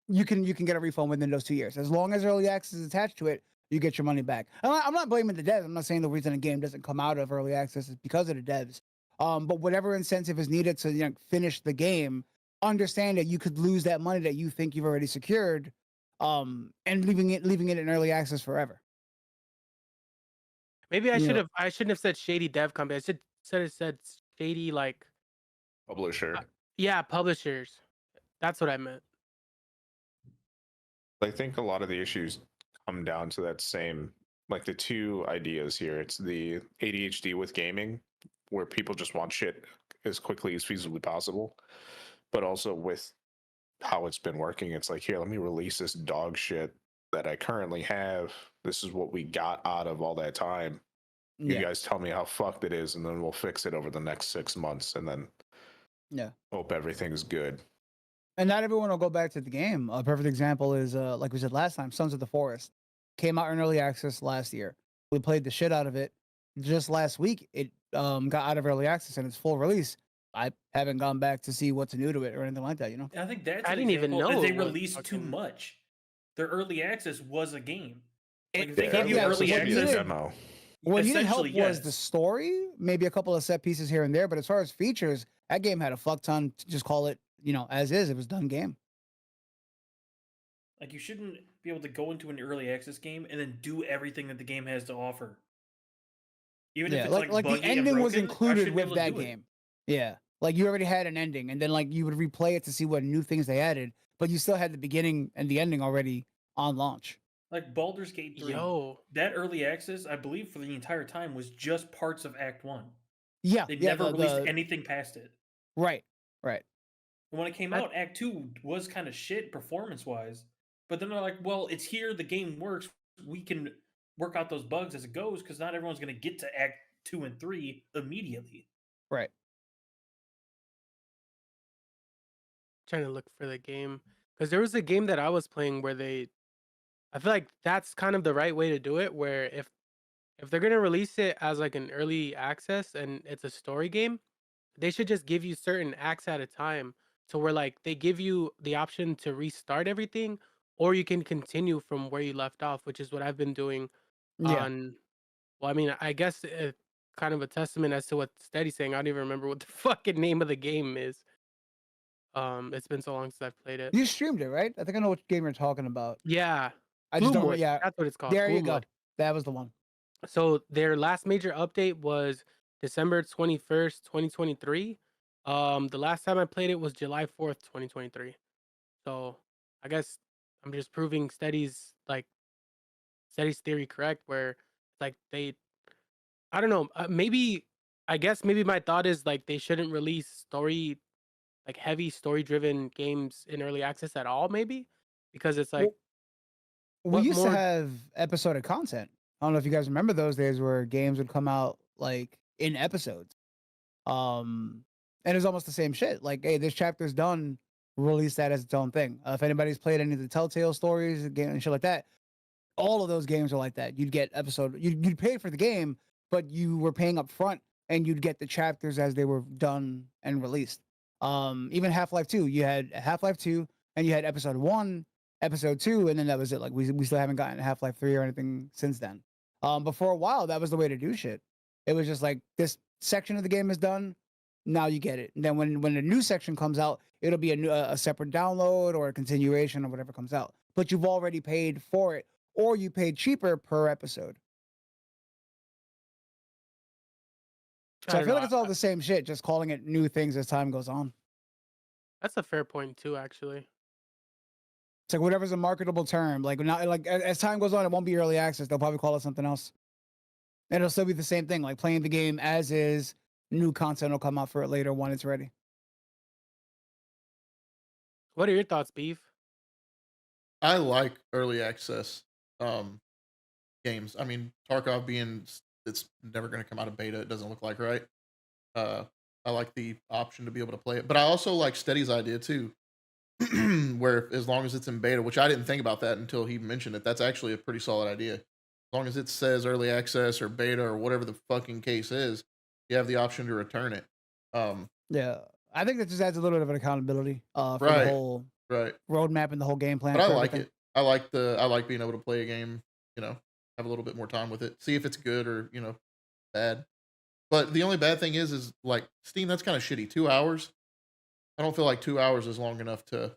You can get a refund within those 2 years. As long as early access is attached to it, you get your money back. I'm not blaming the devs. I'm not saying the reason a game doesn't come out of early access is because of the devs. But whatever incentive is needed to finish the game, understand that you could lose that money that you think you've already secured, and leaving it in early access forever. Maybe I You know- shouldn't have said shady dev company. I should have said shady like Publisher. yeah, publishers. That's what I meant. I think a lot of the issues come down to that same, like the two ideas here. It's the ADHD with gaming, where people just want shit as quickly as feasibly possible, but also with how it's been working. It's like, here, let me release this dog shit that I currently have. This is what we got out of all that time. You Yeah. guys tell me how fucked it is, and then we'll fix it over the next 6 months, and then Yeah. hope everything's good. And not everyone will go back to the game. A perfect example is, like we said last time, Sons of the Forest came out in early access last year. We played the shit out of it. Just last week, it got out of early access and it's full release. I haven't gone back to see what's new to it or anything like that. You know. And I think that's I an didn't even example know that they it was released too fucking- much. Their early access was a game. Like It- if they Yeah, gave you yeah, early so what access, needed- demo. What needed help essentially, was the yes. story, maybe a couple of set pieces here and there. But as far as features, that game had a fuck ton. To just call it, as is. It was done game. Like you shouldn't be able to go into an early access game and then do everything that the game has to offer. Even if Yeah, it's like like the buggy and ending was broken, I included should be with able to that do it. game. Yeah, like you already had an ending, and then like you would replay it to see what new things they added, but you still had the beginning and the ending already on launch. Like Baldur's Gate 3. Yo, That early access, I believe, for the entire time was just parts of Act 1. Yeah, They yeah, never released anything past it. right. And when it came I- out, Act 2 was kind of shit performance-wise. But then they're like, well, it's here, the game works. We can work out those bugs as it goes, because not everyone's going to get to Act 2 and 3 immediately. Right. trying to look for the game because there was a game that I was playing where I feel like that's kind of the right way to do it. Where if they're gonna release it as like an early access and it's a story game, they should just give you certain acts at a time. So where like they give you the option to restart everything, or you can continue from where you left off, which is what I've been doing Yeah. on. Well, I mean, I guess kind of a testament as to what Steady's saying. I don't even remember what the fucking name of the game is. It's been so long since I've played it. You streamed it, right? I think I know which game you're talking about. Yeah, I just don't. Gloomwood. Yeah, That's what it's called. there you go. Gloomwood. That was the one. So their last major update was December 21st, 2023. The last time I played it was July 4th, 2023. So I guess I'm just proving Steady's theory correct, where like I don't know, I guess maybe my thought is like they shouldn't release heavy story driven games in early access at all, maybe because it's like We what used to more- have episodic content. I don't know if you guys remember those days where games would come out like in episodes. And it was almost the same shit. Like, hey, this chapter's done. Release that as its own thing. If anybody's played any of the Telltale stories, game and shit like that, all of those games are like that. You'd get you'd pay for the game, but you were paying up front, and you'd get the chapters as they were done and released. Even Half-Life 2, you had Half-Life 2, and you had Episode 1, Episode 2, and then that was it. Like we still haven't gotten Half-Life 3 or anything since then. But for a while, that was the way to do shit. It was just like this section of the game is done. Now you get it. And then when the new section comes out, it'll be a separate download or a continuation or whatever comes out. But you've already paid for it, or you paid cheaper per episode. So I don't feel know, like it's all the same shit, just calling it new things as time goes on. that's a fair point too, actually. It's like whatever's a marketable term. Like now, like as time goes on, it won't be early access. They'll probably call it something else, and it'll still be the same thing. Like playing the game as is. New content will come out for it later when it's ready. What are your thoughts, Beef? I like early access games. I mean, Tarkov it's never going to come out of beta. It doesn't look like, right? I like the option to be able to play it, but I also like Steady's idea too, where as long as it's in beta, which I didn't think about that until he mentioned it. That's actually a pretty solid idea. As long as it says early access or beta or whatever the fucking case is, you have the option to return it. Yeah, I think that just adds a little bit of an accountability for Right. the whole Right. roadmap and the whole game plan. But I for like everything. it. I like being able to play a game, have a little bit more time with it. See if it's good or, bad. But the only bad thing is like Steam, that's kind of shitty. 2 hours. I don't feel like 2 hours is long enough to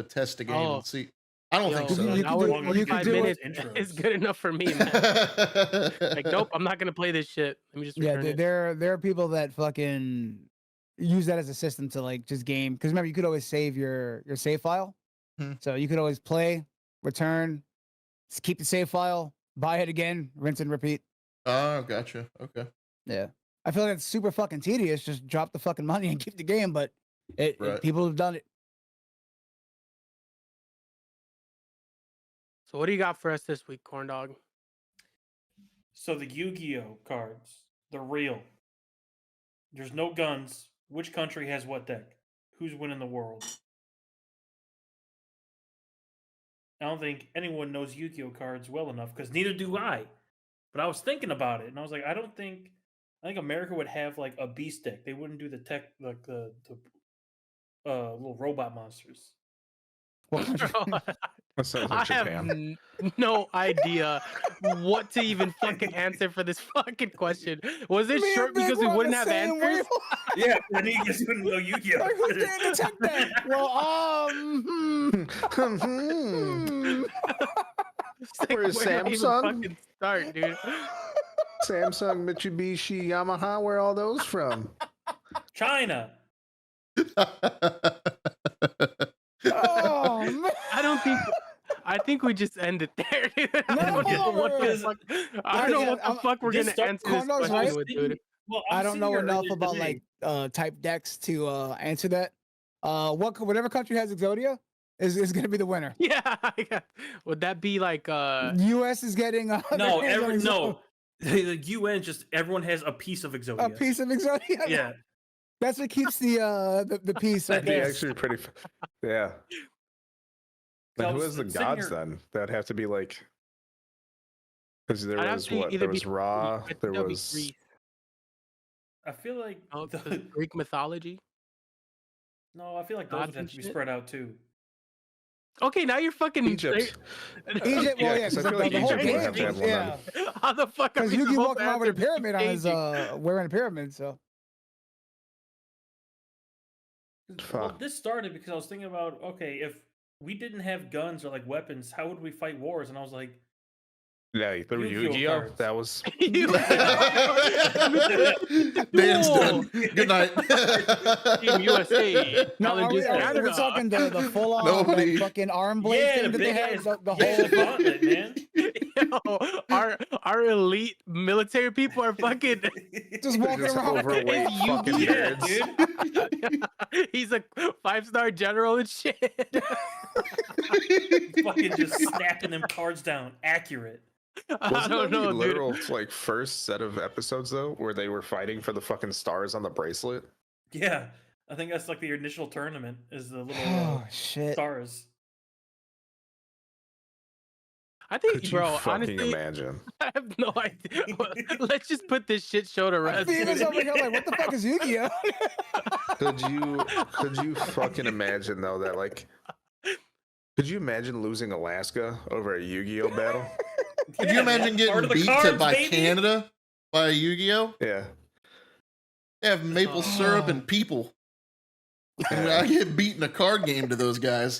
test a game Oh. and see. I don't think Yo, so. You an can hour do- and you can 45 do it- minutes intros. is good enough for me, man. Like, nope, I'm not gonna play this shit. Let me just Yeah, return it. there are people that fucking use that as a system to like just game. Because remember, you could always save your save file, so you could always play, return, keep the save file, buy it again, rinse and repeat. Oh, gotcha. Okay. Yeah, I feel like it's super fucking tedious. Just drop the fucking money and keep the game. But Right. people have done it. So what do you got for us this week, Corn Dog? So the Yu-Gi-Oh cards, they're real. There's no guns. Which country has what deck? Who's winning the world? I don't think anyone knows Yu-Gi-Oh cards well enough because neither do I. But I was thinking about it and I was like, I think America would have like a beast deck. They wouldn't do the tech like the little robot monsters. What country? That sounds I like have Japan. no idea what to even fucking answer for this fucking question. Was it Me and short Big because we were on wouldn't the have same answers? Yeah, and he just wouldn't know Yu-Gi-Oh. Like, who's getting the tech deck? Well, It's like, Where's where do I even Samsung? fucking start, dude? Samsung, Mitsubishi, Yamaha, where are all those from? China. oh man. I think we just end it there, dude. I No, don't know what the because- fuck. I don't know what the I'm- fuck we're this gonna start- answer this Cornell's question right. with, dude. Well, I was don't sitting know here enough earlier about today. like type decks to answer that. Whatever country has Exodia is going to be the winner. Yeah, would that be like U.S. is getting No, their hands on no. The UN just everyone has a piece of Exodia. a piece of Exodia. Yeah. That's what keeps the piece right That'd be there. Actually, pretty. Yeah. So I Then who was has the sitting gods here- then? That'd have to be like. Because there I'd have was to what? either There be was Ra. I think There that'd be was. Greece. I feel like Oh, 'cause Greek mythology. no, I feel like those Gods would have and to be shit? spread out too. Okay, now you're fucking Egypt. Egypt, well, yeah, 'cause I 'cause feel like the whole Egypt would have to game, have one yeah. then. How the fuck are Because we Yugi supposed walking to around with a answer pyramid on his changing? wearing a pyramid, so 'Cause, Well, Fuck. this started because I was thinking about if we didn't have guns or like weapons, how would we fight wars? And I was like, Yeah, there were Yu-Gi-Oh Yu-Gi-Oh. cards. That was. Dan's Whoa. done. Good night. Team USA. no, challenges are we Canada. talking the full on Nobody- fucking arm blade yeah, thing the that they big had, ass, the yeah, whole the gauntlet, man. Yo, our elite military people are fucking. just walking Just around with overweight the fucking Yeah, nerds. dude. He's a 5-star general and shit. Fucking just snapping them cards down, accurate. I Wasn't don't that know, the dude. literal like first set of episodes though, where they were fighting for the fucking stars on the bracelet? Yeah, I think that's like the initial tournament is the little Oh shit. stars. I think, Could you bro, fucking honestly, imagine? I have no idea. Let's just put this shit show to rest. Steven's dude. over here like, what the fuck is Yu-Gi-Oh? Could you fucking imagine though that like could you imagine losing Alaska over a Yu-Gi-Oh battle? Could you imagine Part getting of the beat cards, by baby. Canada by Yu-Gi-Oh? Yeah. They have maple syrup and people. And I get beat in a card game to those guys.